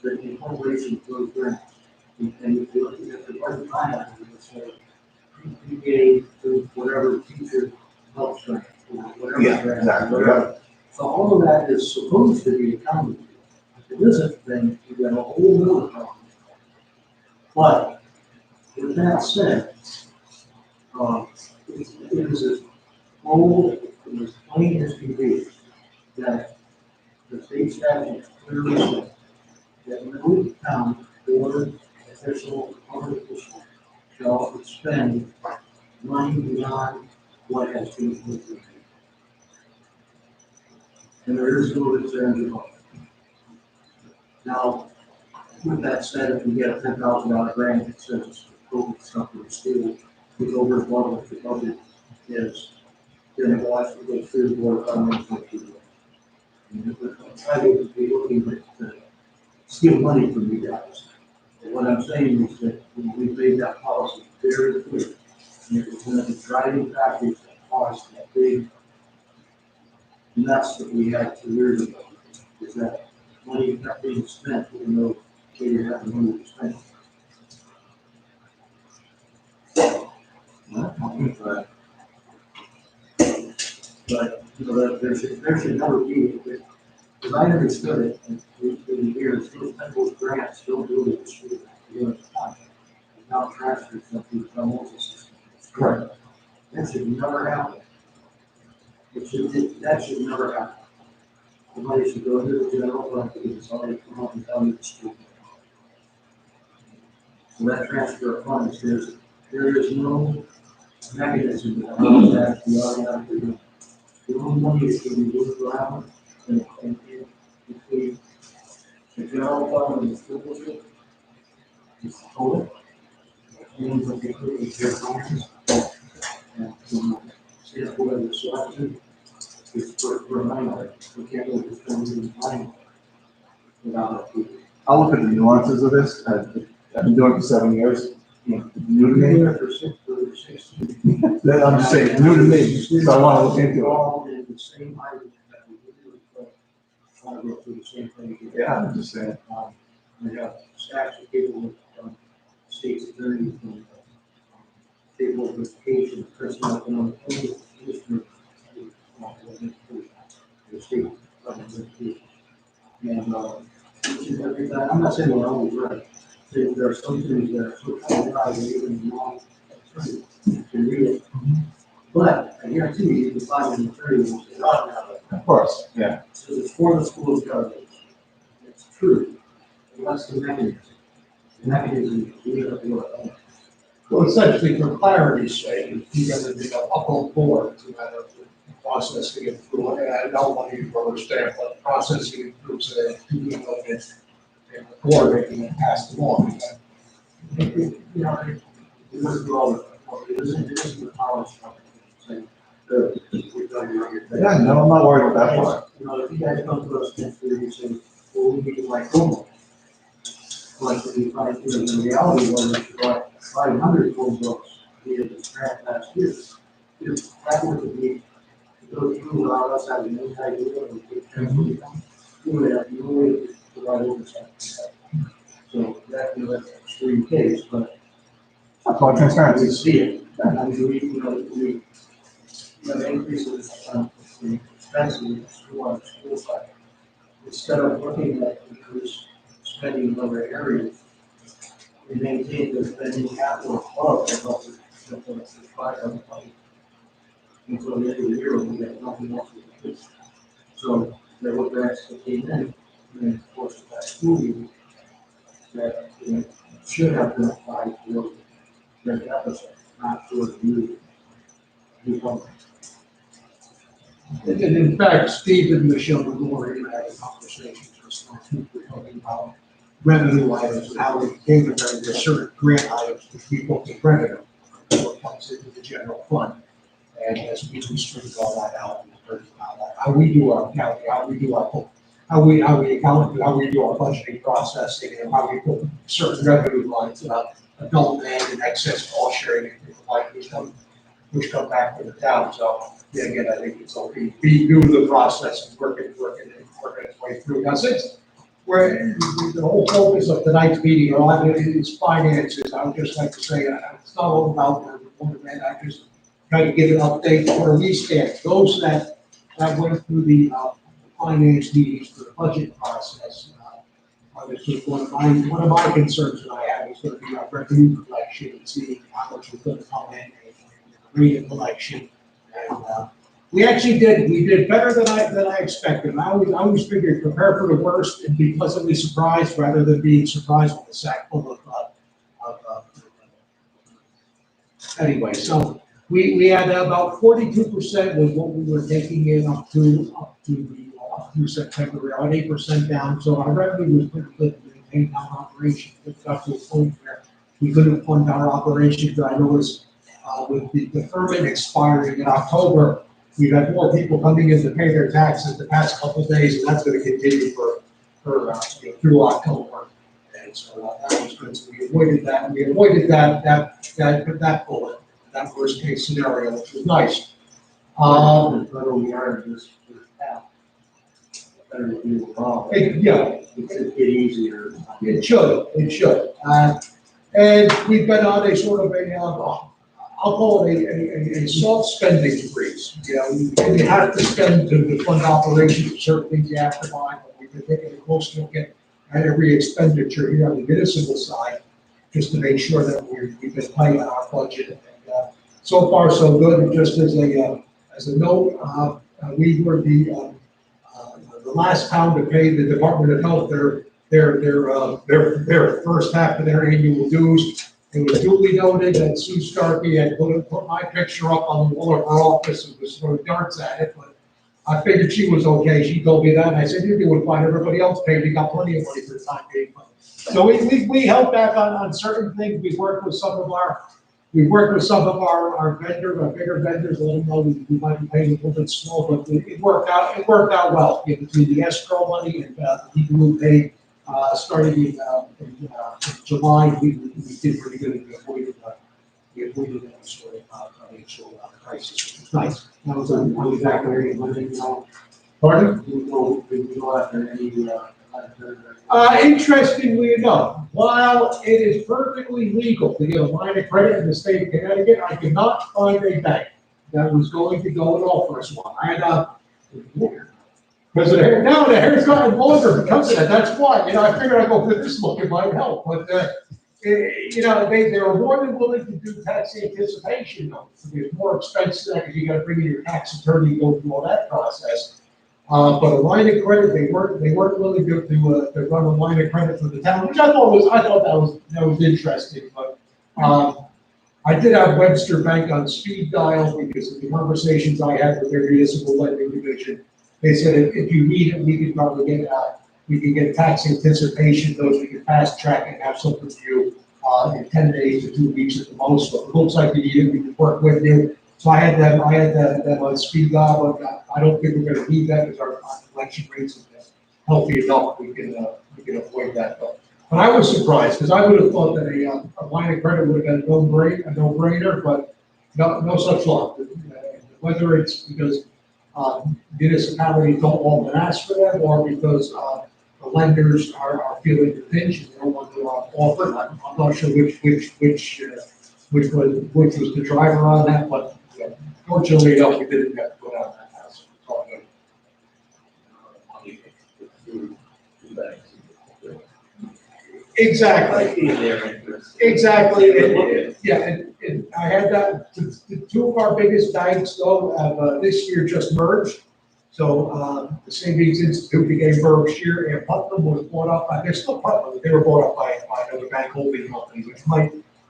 the incorporation of those grants. And if you look at the budget line item, it's say, you gave to whatever future health grant, or whatever. yeah, grant, exactly, whatever. yeah. So all of that is supposed to be accounted for. If it isn't, then you've got a whole nother problem. But with that said, it is as bold and as plain as can be that the state statute clearly says that no town, board, official, public official shall spend money beyond what has been appropriated. And there is no return to it. Now, with that said, if we get a $10,000 grant that says it's COVID stuff for the school, we go over what the budget is, then it will have to go through the board of finance. And I would be looking to steal money from you guys. And what I'm saying is that we made that policy very clear. And it was one of the driving factors that caused that big mess that we had 2 years ago, is that money kept being spent, even though we didn't have the money to spend. But, you know, there should never be, because I understood it in the years, those type of grants don't do it this year. You know, it's not. It's now transferred from the promotional system. Correct. That should never happen. That should never happen. The money should go into the general fund because it's already come up and down the street. So that transfer of funds, there is no mechanism that allows that to be automatically done. The only money is going to be moved around and if we The general fund and the school district is total. Means that they put in their functions. And state board of selection is for a minority. We can't really defend the minority without approval. I'll look at the nuances of this. I've been doing it for 7 years. You know, new to me. For 6. Then I'm just saying, new to me, so I want to look into it. All in the same items that we do, but want to go through the same thing again. Yeah, I'm just saying. We have stacks of people from state's attorney, from state board of education, personnel, and any district. The state of education. And, which is every time, I'm not saying we're always right. There are some things that are so high, that even non attorney can read it. But I guarantee you can find an attorney who will say, oh, no, Of course, yeah. so it's for the school's government. It's true. And that's the mechanism. The mechanism, we have to work. Well, essentially, for clarity's sake, if you guys have been up on board to kind of processing it through, and I don't want you to understand, but processing it through so that you can look at and coordinating and pass it along. You know, it doesn't go all the, it isn't the power structure. Saying, we've done your thing. Yeah, no, I'm not worried about that part. You know, if you guys come to us next year and say, well, we need like Chromebooks. Like, when you find, you know, the reality was that you bought 500 Chromebooks, we had to scrap last year. If that were to be, to go through without us having any idea of the big transfer, you would have no way to provide oversight. So that, you know, that's an extreme case, but That's all we transparency. see it. And I mean, we have increases in expenses on the school side. Instead of looking at increased spending in other areas, we maintain the spending capital above the 500 money. Until the end of the year, we have nothing else to do. So there was actually came in, and of course, that school year, that, you know, should have been applied for their deficit, not for the new company. And in fact, Steve and Michelle McGlory had a conversation just last week, we're talking about revenue items and how we came to there's certain grant items that people can revenue. What comes into the general fund. And as we straighten all that out, how we do our accounting, how we do our, how we account, how we do our budgeting processing, and how we put certain revenue lines, adult land and excess cost sharing, and things like which come back to the town. So, yeah, again, I think it's okay, be new to the process and working its way through. Now, since where the whole focus of tonight's meeting is finances, I would just like to say, it's not all about the man, I just try to give an update where we stand. Those that went through the finance meetings for the budget process, obviously one of my concerns that I have is going to be our revenue collection and seeing how much we're going to come in and the rate of collection. And we did better than I expected. I always figured prepare for the worst and be pleasantly surprised rather than being surprised with a sack full of anyway, so we had about 42% was what we were taking in up to September. We're on 8% down, so our revenue was pretty good to maintain our operation. It got to a point where we couldn't fund our operations. I noticed with the deferment expiring in October, we've had more people coming in to pay their taxes the past couple of days, and that's going to continue for through October. And so that was good. So we avoided that. We avoided that bullet, that worst case scenario, which was nice. Federal yards is half. Better to do the problem. Yeah, It could get easier. it should. And we've been on a sort of I'll call it a soft spending freeze. You know, you have to spend to fund operations, certain things you have to buy, but we've been taking a close look at every expenditure here on the municipal side, just to make sure that we've been playing on our budget. And so far, so good. And just as a note, we were the last town to pay the Department of Health their first half of their annual dues. It was duly noted that Sue Starkey had put my picture up on the wall of her office and was throwing darts at it, but I figured she was okay. She told me that, and I said, you're doing fine. Everybody else paid. We got plenty of money for the time being. So we held back on certain things. We worked with some of our vendors, our bigger vendors, let them know we might be paying a little bit small, but it worked out well. Between the escrow money and the people who paid, starting in July, we did pretty good. We avoided that sort of financial crisis, which was nice. That was exactly what Pardon? We go after any, Interestingly enough, while it is perfectly legal to get a line of credit in the state of Connecticut, I could not find a bank that was going to go and offer us one. I had because the hair's gotten longer because of that. That's why, I figured I'd go for this look, it might help, but, they were more than willing to do tax anticipation notes. It's more expensive because you gotta bring in your tax attorney and go through all that process. But a line of credit, they weren't willing to run a line of credit for the town, which I thought that was interesting, but, I did have Webster Bank on speed dial because of the conversations I had with their municipal lending division. They said if you need it, we could probably get tax anticipation, those we could fast track and have something for you, in 10 days to 2 weeks at the most. But it looks like you need it, we could work with you. So I had them on speed dial, but I don't think we're gonna need that because our collection rates are healthy enough, we can avoid that. But I was surprised, because I would have thought that a line of credit would have been a no-brainer, but no such luck. Whether it's because municipalities don't want to ask for them, or because the lenders are feeling the pinch and they don't want to offer. I'm not sure which was the driver on that, but fortunately enough, we didn't have to go down that house. It's all good. Exactly. Exactly. And I had that, the two of our biggest banks though, have, this year just merged. So, the Savings Institute became Berkshire, and Putnam was bought up by, they're still Putnam, but they were bought up by another bank holding company,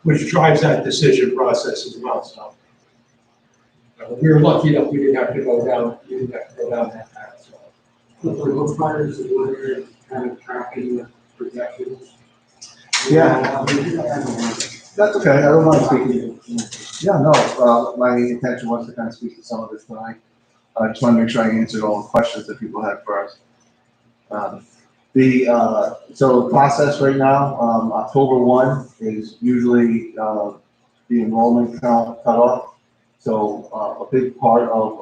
which drives that decision process as well, so. We were lucky enough, we didn't have to go down that path, so. for those buyers that were kind of tracking the projections. Yeah. That's okay, I don't mind speaking. Yeah, no, my intention was to kind of speak to some of this tonight. I just want to make sure I answered all the questions that people had for us. So the process right now, October 1 is usually the enrollment cutoff. So a big part of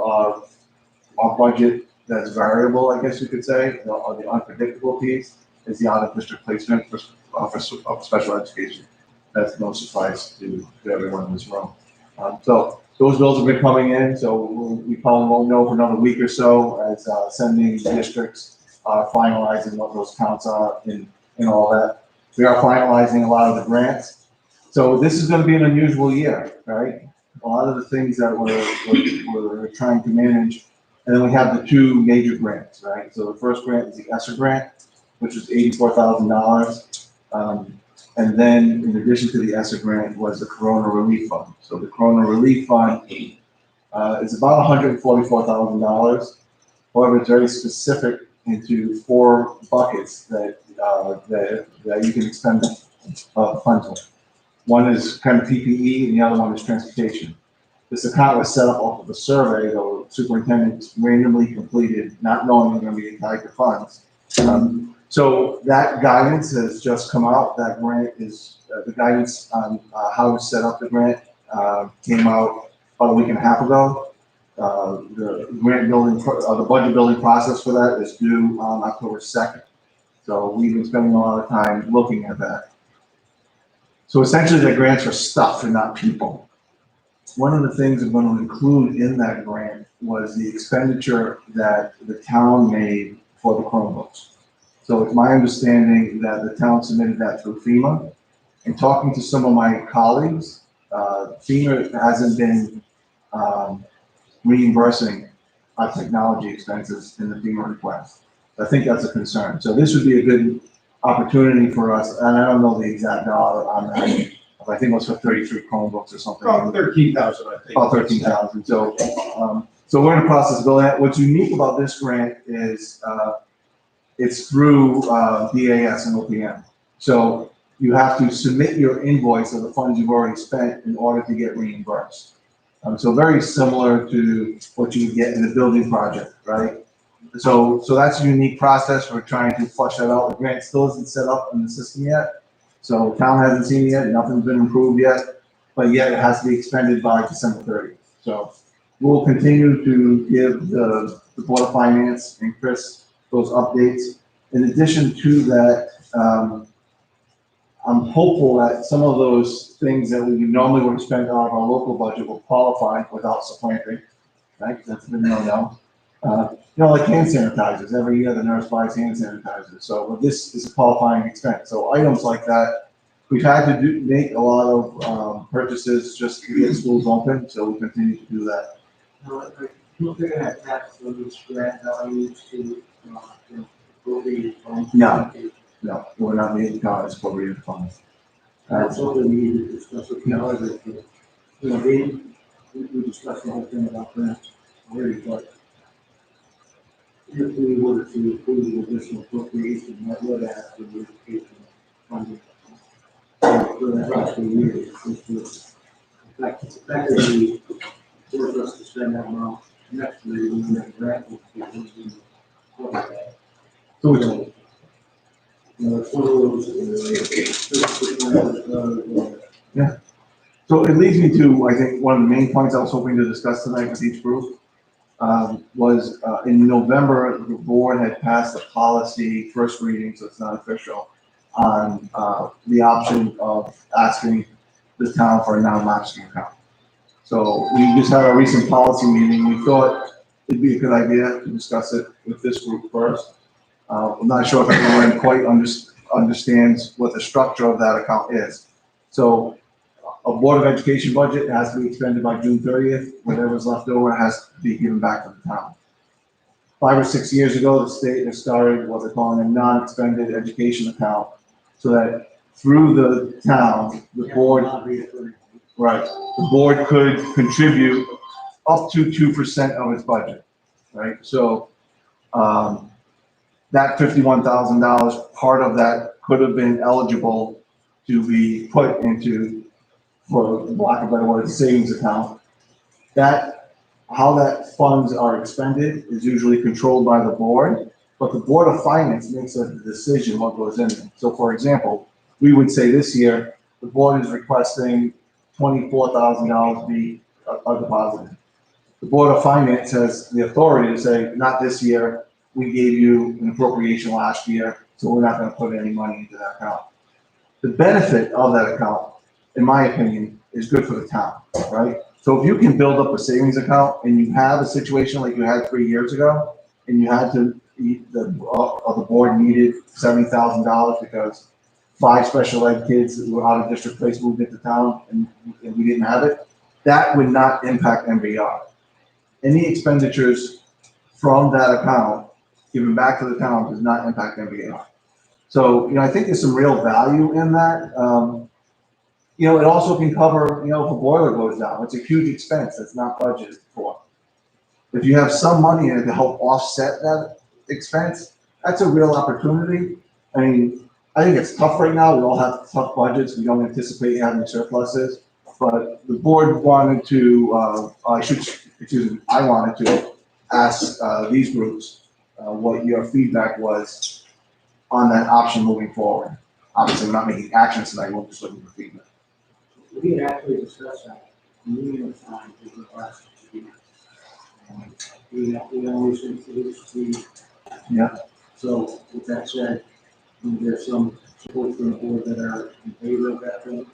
our budget that's variable, I guess you could say, or the unpredictable piece, is the out-of-district placement for special education. That's no surprise to everyone in this room. So those bills have been coming in, so we probably won't know for another week or so as sending districts are finalizing what those counts are and all that. We are finalizing a lot of the grants. So this is going to be an unusual year, right? A lot of the things that we're trying to manage, and then we have the two major grants, right? So the first grant is the ESSER grant, which is $84,000. And then in addition to the ESSER grant was the Corona Relief Fund. So the Corona Relief Fund is about $144,000. However, it's very specific into 4 buckets that you can expend funds on. One is kind of PPE and the other one is transportation. This account was set up off of a survey that the superintendent randomly completed, not knowing they're going to be tied to funds. So that guidance has just come out. That grant is, the guidance on how to set up the grant came out about a week and a half ago. The grant building, the budget building process for that is due on October 2nd. So we've been spending a lot of time looking at that. So essentially the grants are stuff and not people. One of the things I'm going to include in that grant was the expenditure that the town made for the Chromebooks. So it's my understanding that the town submitted that through FEMA. And talking to some of my colleagues, FEMA hasn't been reimbursing our technology expenses in the FEMA request. I think that's a concern. So this would be a good opportunity for us, and I don't know the exact dollar on that. I think it was for 33 Chromebooks or something. About 13,000, I think. About 13,000. So So we're in the process of building that. What's unique about this grant is, it's through, DAS and OPM. So you have to submit your invoice of the funds you've already spent in order to get reimbursed. So very similar to what you would get in a building project, right? So that's a unique process. We're trying to flush that out. The grant still isn't set up in the system yet. So town hasn't seen it yet, nothing's been approved yet, but yet it has to be expended by December 30th. So we'll continue to give the Board of Finance and Chris those updates. In addition to that, I'm hopeful that some of those things that we normally would spend out of our local budget will qualify without supplanting, right? That's been no. Like hand sanitizers, every year the nurse buys hand sanitizers, so this is a qualifying expense. So items like that, we've had to make a lot of purchases just to get schools open, so we continue to do that. Don't they have tax on these grant values to, appropriate funds? No, we're not making cards for real funds. That's something we need to discuss with the auditor. We discussed the whole thing about grants already, but if we were to approve the additional appropriation, that would have to be education funding for that last few years. Effectively, force us to spend that amount next year, when that grant will be so, it's one of those. Yeah. So it leads me to, I think, one of the main points I was hoping to discuss tonight with each group, was in November, the board had passed a policy, first reading, so it's not official, on the option of asking the town for a non-lapsing account. So we just had a recent policy meeting. We thought it'd be a good idea to discuss it with this group first. I'm not sure if everyone quite understands what the structure of that account is. So a Board of Education budget has to be expended by June 30th. Whatever's left over has to be given back to the town. 5 or 6 years ago, the state has started what they're calling a non-expended education account, so that through the town, the board, right, the board could contribute up to 2% of its budget, right? So that $51,000, part of that could have been eligible to be put into, for lack of a better word, savings account. How that funds are expended is usually controlled by the board, but the Board of Finance makes a decision what goes in there. So for example, we would say this year, the board is requesting $24,000 to be deposited. The Board of Finance has the authority to say, not this year, we gave you an appropriation last year, so we're not gonna put any money into that account. The benefit of that account, in my opinion, is good for the town, right? So if you can build up a savings account and you have a situation like you had 3 years ago, and you had to, the board needed $70,000 because 5 special ed kids that were out of district place moved into town and we didn't have it, that would not impact MVR. Any expenditures from that account given back to the town does not impact MVR. So, I think there's some real value in that. It also can cover, if a boiler goes down, it's a huge expense that's not budgeted for. If you have some money in it to help offset that expense, that's a real opportunity. I mean, I think it's tough right now. We all have tough budgets. We don't anticipate having surpluses, but the board wanted to, I wanted to ask these groups what your feedback was on that option moving forward. Obviously, we're not making actions tonight, we're just looking for feedback. We had actually discussed that numerous times over the last 2 years. We always include Yeah. So with that said, there's some support from the board that are in favor of that thing,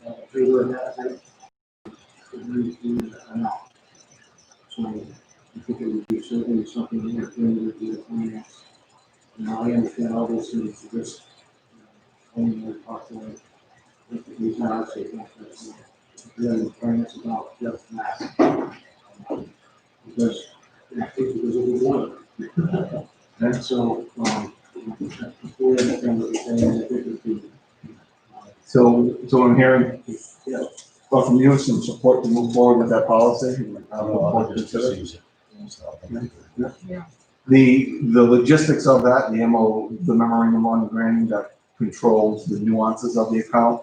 So I think it would be certainly something that we're going to do with finance. I understand all those things, just only possible. These are really finance about just that. Because I think because it was one. And so, before anything that we're saying, I think it would be. So I'm hearing, Yeah. well, from you, some support to move forward with that policy. I'll just use it. so. The logistics of that, the memorandum on the granting that controls the nuances of the account,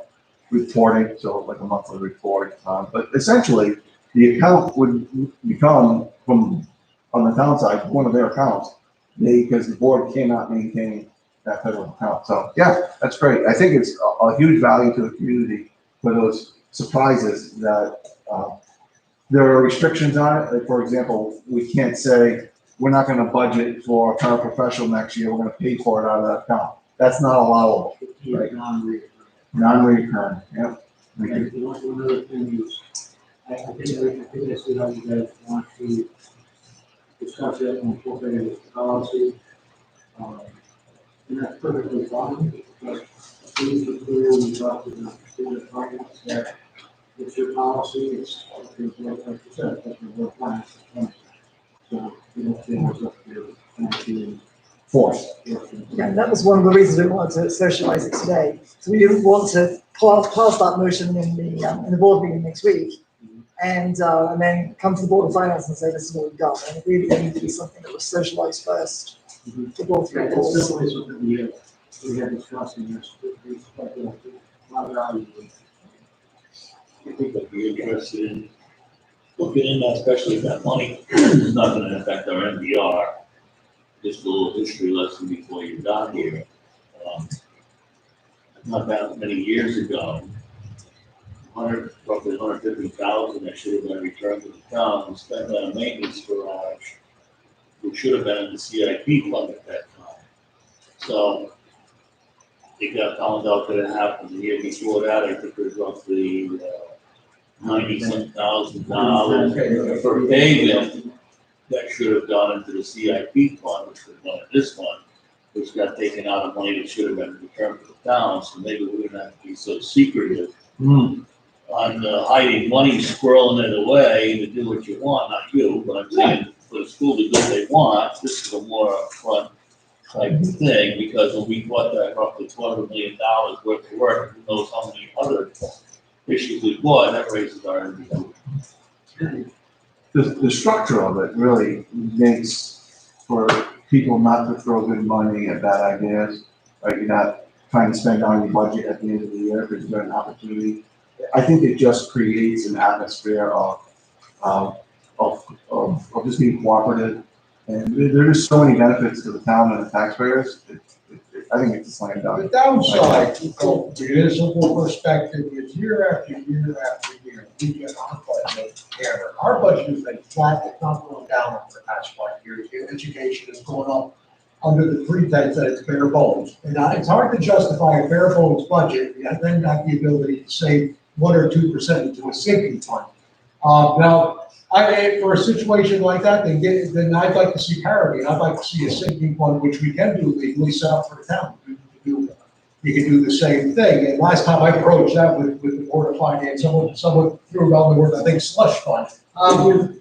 reporting, so like a monthly report. But essentially, the account would become, from, on the town side, one of their accounts. Because the board cannot maintain that type of account. So, yeah, that's great. I think it's a huge value to the community for those surprises that, there are restrictions on it. Like, for example, we can't say, we're not gonna budget for a paraprofessional next year, we're gonna pay for it out of that account. That's not allowable. Right. Non-recurring, yeah. And one other thing is, I think I see how you guys want to discuss it and incorporate it as policy. And that's perfectly fine, but please be clear when you talk to the board of finance that it's your policy, it's like you said, that's your board of finance. So you don't feel it's up to you. Force. Yeah, and that was one of the reasons we wanted to socialise it today. So we didn't want to pass that motion in the board meeting next week, and then come to the board of finance and say this is what we've done. And it really needed to be something that was socialised first. To go through It's boards. definitely something we have discussed in this, it's quite a lot of value. I think I'd be interested in looking in that, especially if that money is not gonna affect our NDR. Just a little history lesson before you got here. Not that many years ago, roughly 150,000 that should have been returned to the town and spent on a maintenance garage, which should have been in the CIP fund at that time. So it got found out that it happened the year before that. I think it was roughly $90-some thousand for payment that should have gone into the CIP fund, which was one of this one, which got taken out of money that should have been returned to the town. So maybe we wouldn't have to be so secretive on hiding money, squirreling it away to do what you want. Not you, but I'm saying for the school to do what they want. This is a more upfront type of thing, because when we bought that roughly $200 million worth of work, who knows how many other issues we bought, that raises our NDR. The structure of it really makes for people not to throw good money at bad ideas, right? You're not trying to spend on your budget at the end of the year because you got an opportunity. I think it just creates an atmosphere of just being cooperative. And there's so many benefits to the town and the taxpayers. I think it's a slam The dunk. downside, from a municipal perspective, is year after year after year, we get our budget hammered. Our budget has been flat, it's not going down over the past 5 years. Education is going up under the pretense that it's bare bones. And it's hard to justify a bare bones budget, and then have the ability to save 1 or 2% into a sinking fund. Now, for a situation like that, then I'd like to see parity. I'd like to see a sinking fund, which we can do legally, set up for the town. You can do the same thing. And last time I approached that with the Board of Finance, someone threw around the word, I think, slush fund.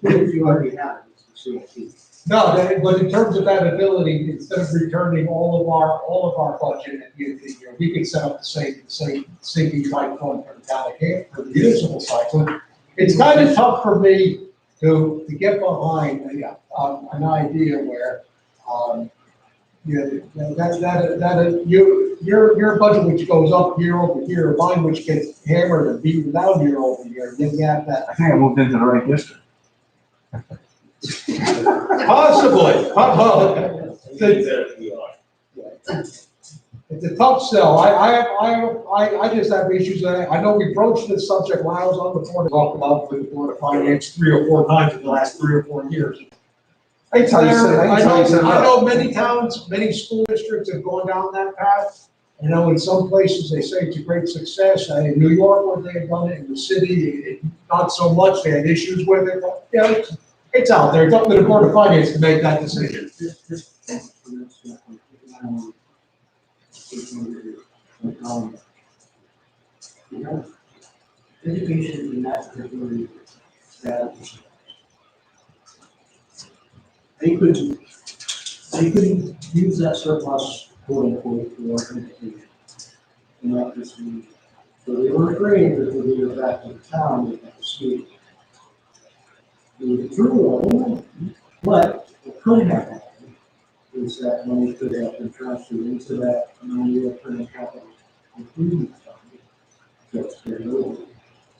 You already have it, it's the CIP. No, but in terms of that ability, instead of returning all of our budget at the end of the year, we could set up the same sinking type fund for the town again, for the municipal side. So it's kind of tough for me to get behind an idea where, your budget which goes up year over year, mine which gets hammered and beaten down year over year, then you have that. I think I moved into the right district. Possibly. It's a tough sell. I just have issues. I know we broached this subject when I was on the board, talked about with the Board of Finance 3 or 4 times in the last 3 or 4 years. I know many towns, many school districts have gone down that path. I know in some places they say it's a great success. In New York, where they have done it, in the city, not so much. They had issues with it. But, it's out there. It's up to the Board of Finance to make that decision. Education in that particular that they could use that surplus, quote unquote, for education. Not just the, so they were agreeing that they were back to the town, they have to see. The true, But what could have happened is that money could have been transferred into that non-real current capital improvement fund. That's very little.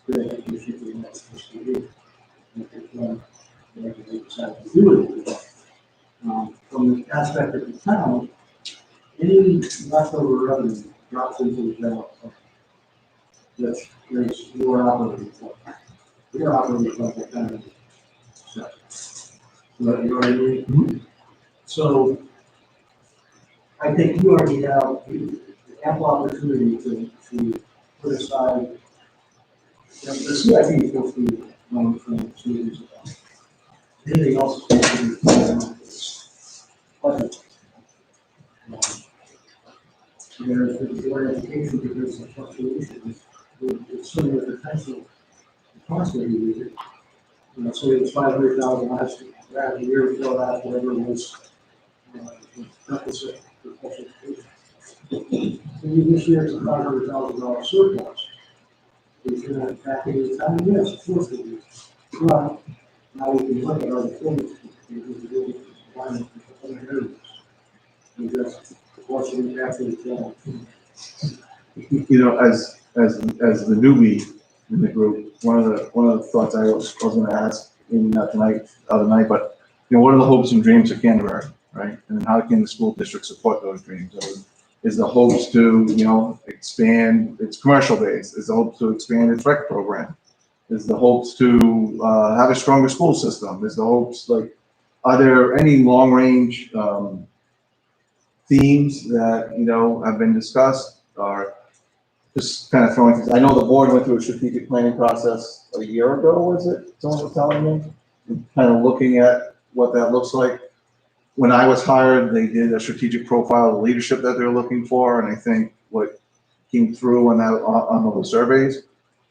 Good execution for the next fiscal year. And if it's done, whatever they decide to do with it. From the aspect of the town, any leftover revenue drops into the general fund. Which is your operating fund. Your operating fund that kind of stuff. You know what I mean? So I think you already have ample opportunity to put aside, the CIP is supposed to be money from students. Anything else is supposed to be budget. There's the board education, because of fluctuations, it's still the potential cost of it. You know, so it was 500,000 last year before that, whatever it was. Deficit for special education. And this year it's a $500,000 surplus. Is it going to back into the town? Yes, of course it is. But now we can look at our performance. And just watch it impact the town. You know, as the newbie in the group, one of the thoughts I was gonna ask, maybe not tonight, other night, but, you know, what are the hopes and dreams of Canterbury, right? And how can the school district support those dreams? Is the hopes to, you know, expand its commercial base? Is the hopes to expand its rec program? Is the hopes to have a stronger school system? Is the hopes, like, are there any long-range themes that, you know, have been discussed, or just kind of throwing things? I know the board went through a strategic planning process a year ago, was it? Someone was telling me, kind of looking at what that looks like. When I was hired, they did a strategic profile of the leadership that they're looking for, and I think what came through on that, on those surveys,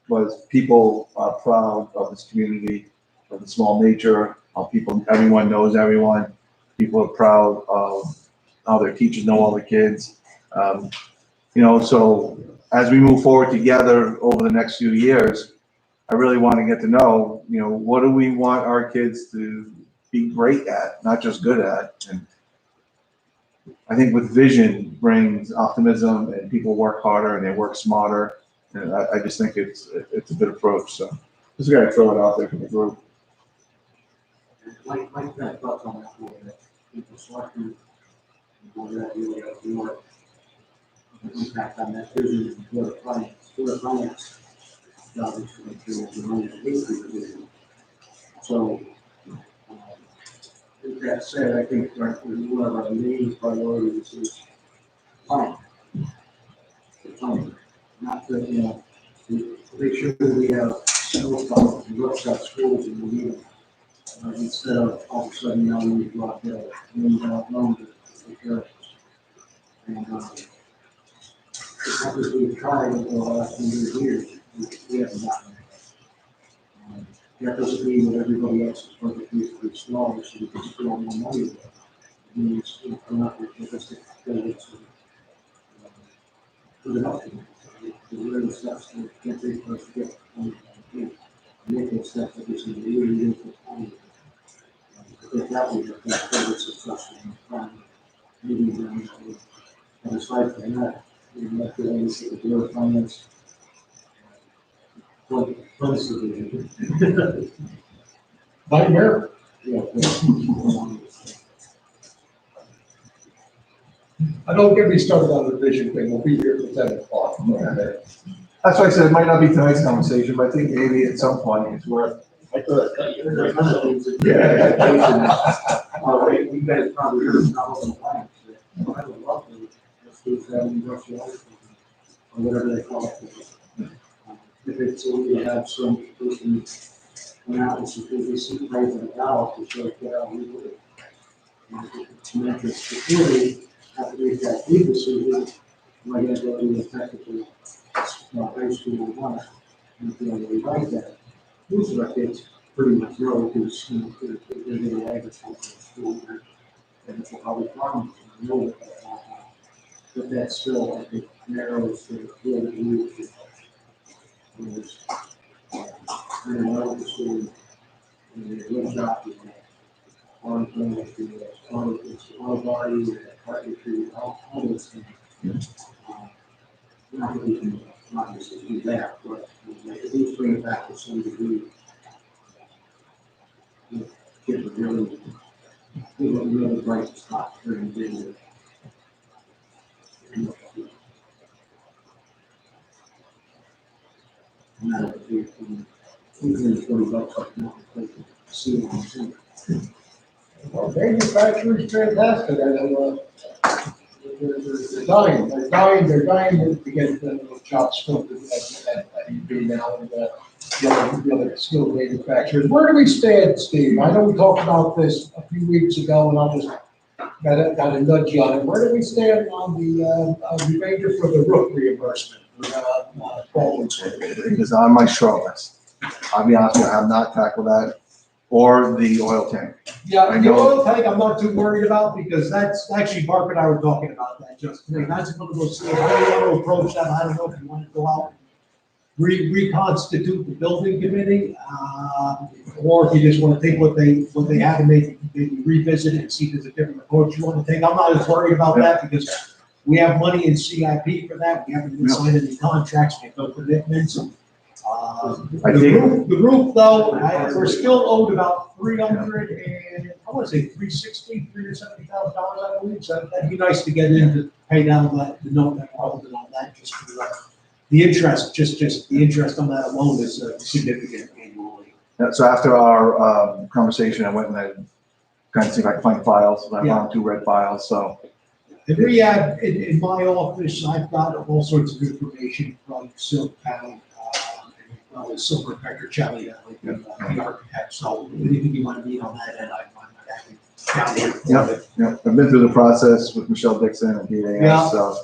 was people are proud of this community, of the small nature, of people, everyone knows everyone. People are proud of how their teachers know all the kids. You know, so as we move forward together over the next few years, I really want to get to know, you know, what do we want our kids to be great at, not just good at. And I think with vision brings optimism, and people work harder and they work smarter. And I just think it's a good approach. So just gotta throw it out there for the group. Like that thoughts on that board, that people selecting, that really has more impact on that vision and board of finance. Board of finance, obviously, the money that needs to be given. So, with that said, I think one of our main priorities is planning. Not that, you know, to make sure that we have snowplows and workshop schools in the meeting. Instead of all of a sudden now we go out there and loans to take care of it. And as we've tried over the last 100 years, we haven't gotten there. That doesn't mean that everybody else is perfectly small, so we can still more money there. It means we're not realistic goals to put it up to them. The little steps that can't take for us to get make those steps that we should really do for time. If that way, I think that is successful in the plan. Maybe then, and aside from that, we have to always get the board of finance. Funds division. Nightmare. Yeah. Don't get me started on the vision thing. We'll be here till 10 o'clock. That's why I said it might not be tonight's conversation, but I think maybe at some point it's worth. I thought, there's other things that. Yeah. You guys probably heard about the plans. I would love to, let's do that industrial, or whatever they call it. If it's, so we have some person come out and completely supervise the valve to show it how we do it. And if it's measured security, after we got big decision, might have to do effectively, high school one, and be able to revise that. Most of our kids pretty much know because, you know, they're in the agricultural school, and it's how we farm, and know what that all about. But that still, I think, narrows the field of leadership. There's, and I know the school, and there's one job with that. on the body, carpentry, all those things. Not that we can obviously do that, but at least bring it back to some degree. Give a really bright spot during the day. Not a big thing. $240 up now. See what I'm saying. Well, manufacturing's fantastic, I know, they're dying to get the jobs filled at UB now, and, the other skilled manufacturers. Where do we stand, Steve? I know we talked about this a few weeks ago, and I'll just got a nudge you on it. Where do we stand on the remainder for the roof reimbursement? It is on my short list. I'll be honest with you, I have not tackled that, or the oil tank. Yeah, I the know. oil tank, I'm not too worried about, because that's, actually, Mark and I were talking about that just today. That's one of those things, I don't want to approach that, I don't know if you want to go out and reconstitute the building committee, or if you just want to take what they have and maybe revisit it and see if there's a different approach you want to take. I'm not as worried about that, because we have money in CIP for that, we haven't even signed any contracts, we have no commitments. The roof though, we're still owed about $370,000, I believe, so that'd be nice to get in to pay down the note that we're holding on that, just for the interest, just the interest on that alone is significant annually. Yeah, so after our conversation, I went and I kind of see if I could find files, and I found 2 red files, so. And we have, in my office, I've got all sorts of information from Silk Valley, Silver Vector Charlie, the architect, so anything you want to meet on that, and I'm happy down here. Yeah, I've been through the process with Michelle Dixon and DAS, Yeah. so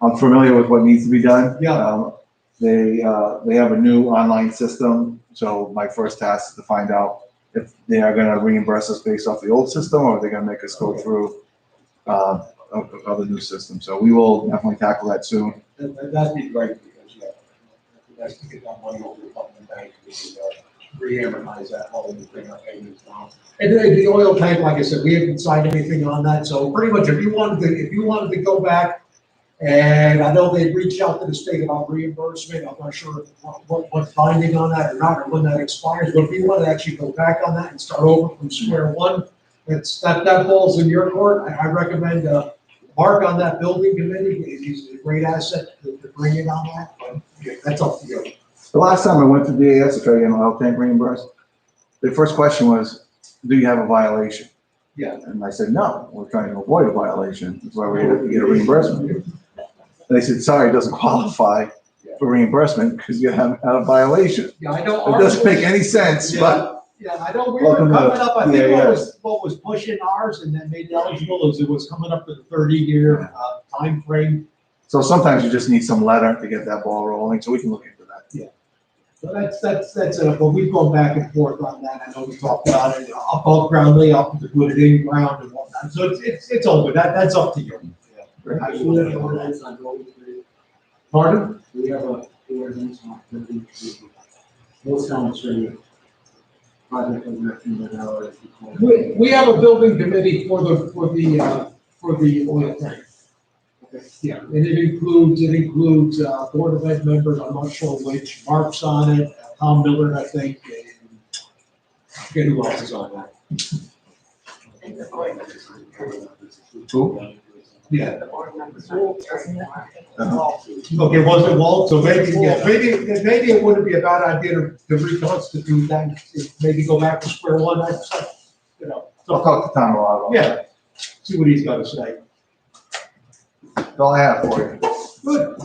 I'm familiar with what needs to be done. Yeah. They have a new online system, so my first task is to find out if they are gonna reimburse us based off the old system, or they're gonna make us go through of the new system. So we will definitely tackle that soon. That'd be great, because, yeah, that's to get that money over the public bank, we can re-amortize that whole and bring our payments down. And the oil tank, like I said, we haven't signed anything on that, so pretty much if you wanted to go back, and I know they reached out to the state about reimbursement, I'm not sure what's binding on that or not, or when that expires, but if you want to actually go back on that and start over from square one, that falls in your court. I recommend, Mark on that building committee, he's a great asset to bring in on that, but yeah, that's up to you. The last time I went to DAS to try to get an oil tank reimbursed, the first question was, do you have a violation? Yeah. And I said, no, we're trying to avoid a violation, that's why we have to get a reimbursement. And they said, sorry, it doesn't qualify for reimbursement because you haven't had a violation. Yeah, I know. It doesn't make any sense, but. Yeah, I know we were Welcome coming to up, I think DAS. what was pushing ours and then made it eligible is it was coming up to the 30-year time frame. So sometimes you just need some letter to get that ball rolling, so we can look into that. Yeah. So that's but we've gone back and forth on that. I know we talked about it, above ground layout, to put it in ground and whatnot. So it's open. That's up to you. We have an ordinance on building committee. Pardon? We have an ordinance on building committee. Most towns say project of $1,900 hours. We have a building committee for the oil tank. Okay. Yeah, and it includes Board of Ed members, I'm not sure which, Mark's on it, Tom Miller, I think, and I forget who else is on that. Who? Yeah. Uh-huh. Okay, was it Walt? So maybe it wouldn't be a bad idea to reconstitute that, maybe go back to square one, that's, I'll talk to Tom Milano. yeah, see what he's got to say. That's all I have for you. Good.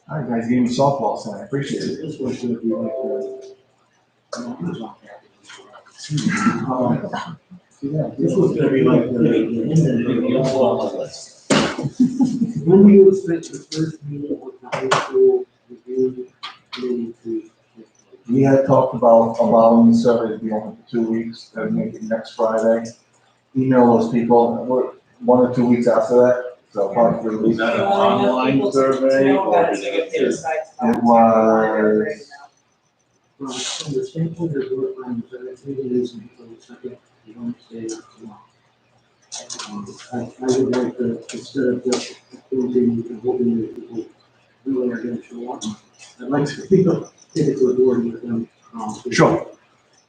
All right, guys, gave me softball tonight, I appreciate it. This was gonna be like, this was gonna be like when do you expect the first meeting with the high school review committee to? We had talked about allowing the survey to be open for 2 weeks, and make it next Friday. Email those people, we're 1 or 2 weeks after that, so probably 3 Was weeks. that an online survey or did they get here? It was, from the standpoint of your plans, that meeting isn't until the second Wednesday of July. I would like to, instead of just approving and hoping that people really are gonna show up, I'd like to, take it to a board with them. Sure.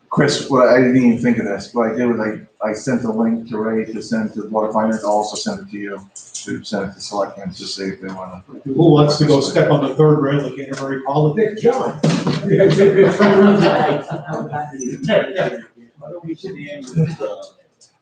Chris, well, I didn't even think of this. What I did was I sent a link to Ray to send to the Board of Finance, I'll also send it to you, to send it to selectmen to see if they wanna. Who wants to go step on the third rail of Canterbury politics? John.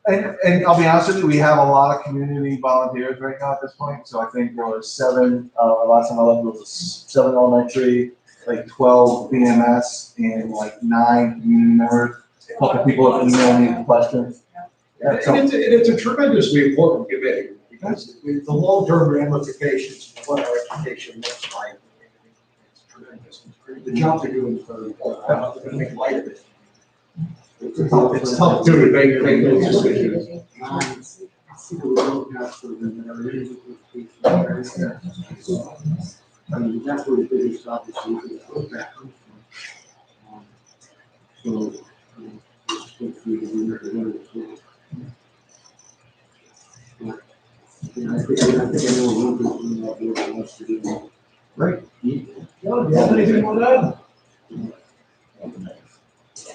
And I'll be honest with you, we have a lot of community volunteers right now at this point, so I think there were 7, last time I looked, it was 7 elementary, like 12 BMS, and like 9 community members. A couple people have emailed me questions. Yeah, And so, it's a tremendously important committee, because the long-term ramifications of what our education looks like, it's tremendous. The job they're doing is very important. I'm not gonna make light of it. It's tough to make those decisions. People don't have children that are in education. I mean, that's where the biggest opportunity is, that comes from. So, hopefully we represent it. But, you know, I think I know one person that really wants to do that. Right. John, do you have anything more to add?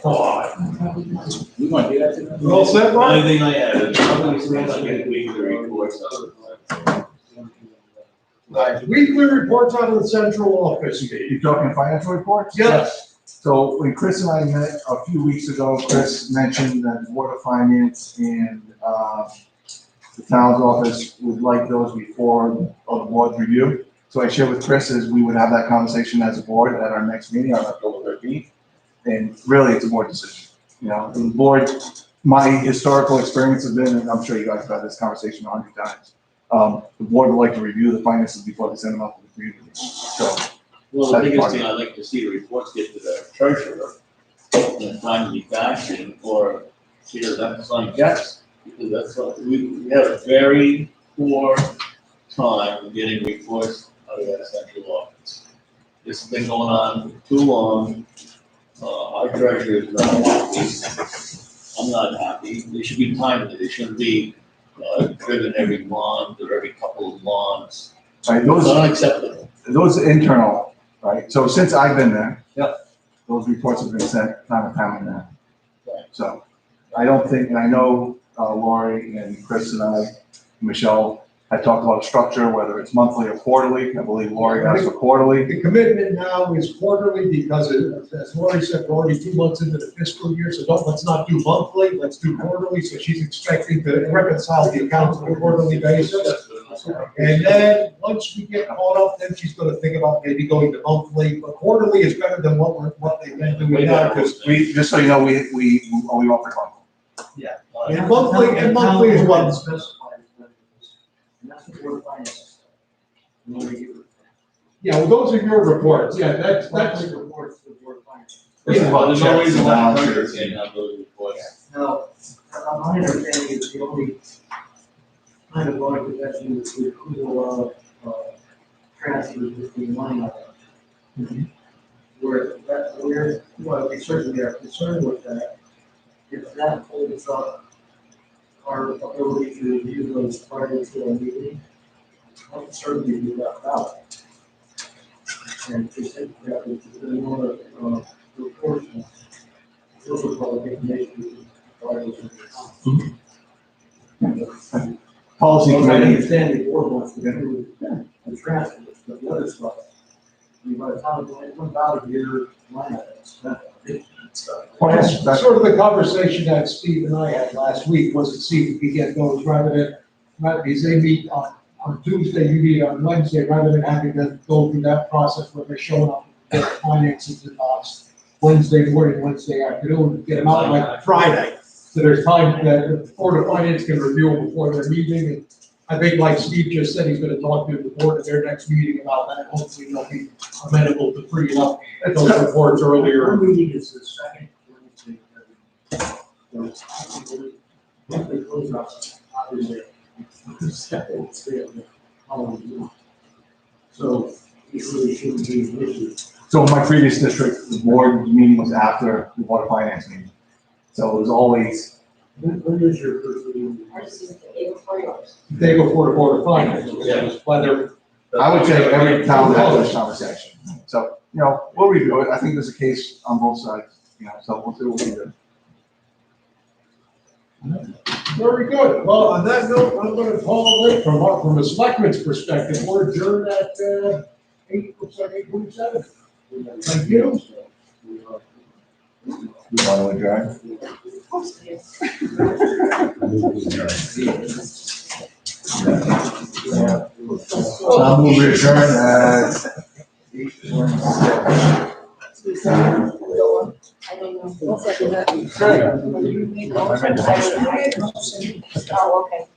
We want to do that today? You all set, The Ron? only thing I had is, I get weekly reports of it. Right. Weekly reports out of the central office. you talking financial reports? Yes. So when Chris and I met a few weeks ago, Chris mentioned that the Board of Finance and, the town's office would like those before the board's review. So I shared with Chris is we would have that conversation as a board at our next meeting on October 13th. And really, it's a board decision. You know, the board, my historical experience has been, and I'm sure you guys have had this conversation 100 times. The board would like to review the finances before they send them out to the community. So, Well, the biggest thing I'd like to see the reports get to the treasurer in a timely fashion, or she doesn't have to sign checks. Because that's what, we have a very poor time getting reports out of that central office. This has been going on for too long. Our treasurer is not happy. I'm not happy. They should be timely. They shouldn't be driven every month or every couple of months. right, It's unacceptable. those internal, right? So since I've been there, those reports have been sent time and time again. Right. So I don't think, and I know Lori and Chris and I, Michelle, had talked about structure, whether it's monthly or quarterly. I believe Lori asked for quarterly. The commitment now is quarterly because as Lori said, we're already 2 months into the fiscal year, so let's not do monthly, let's do quarterly. So she's expecting to reconcile the accounts on a quarterly basis. And then, once we get caught up, then she's gonna think about maybe going to monthly, but quarterly is better than what they've been doing now, because We, just so you know, we offer monthly. and monthly is what. And that's the Board of Finance. You know, Yeah, well, those are your reports, yeah, that's, reports to the Board of Finance. This is about There's no checks reason and why the balances. treasurer can't have those reports. Now, my understanding is the only kind of large investment is the Google, transfers between line items. Where, well, we certainly are concerned with that. If that holds up our ability to review those prior to a meeting, I can certainly do that now. And to think that it's a more, proportional, those are probably information. Policy I committee, understand the board wants to do the transfers, but the other stuff, I mean, by the time it comes out of your line items, well, that's sort of the conversation that Steve and I had last week was to see if we could get those rather because they meet on Tuesday, you meet on Wednesday, rather than having to go through that process where they're showing up with their finances and Wednesday morning, Wednesday afternoon, get them out like Friday. So there's time that the Board of Finance can review them before their meeting. And I think like Steve just said, he's gonna talk to the board at their next meeting about that. Hopefully they'll be amenable to freeing up those reports Our earlier. meeting is the second Wednesday. So, monthly closeouts, obviously, the second, it's the following month. So, It really shouldn't be an issue. So in my previous district, the board meeting was after the water finance meeting. So it was always, When is your first meeting? They go for the board of finance, whether, I would say every town has this conversation. So, we'll review it. I think there's a case on both sides, so we'll see what we can do. very good. Well, on that note, I'm gonna call it from a selectman's perspective, we're adjourned at, 8:27. Thank you. You want to adjourn? So I'll move to adjourn at 8:26. I don't know. I'll second that. Oh, okay.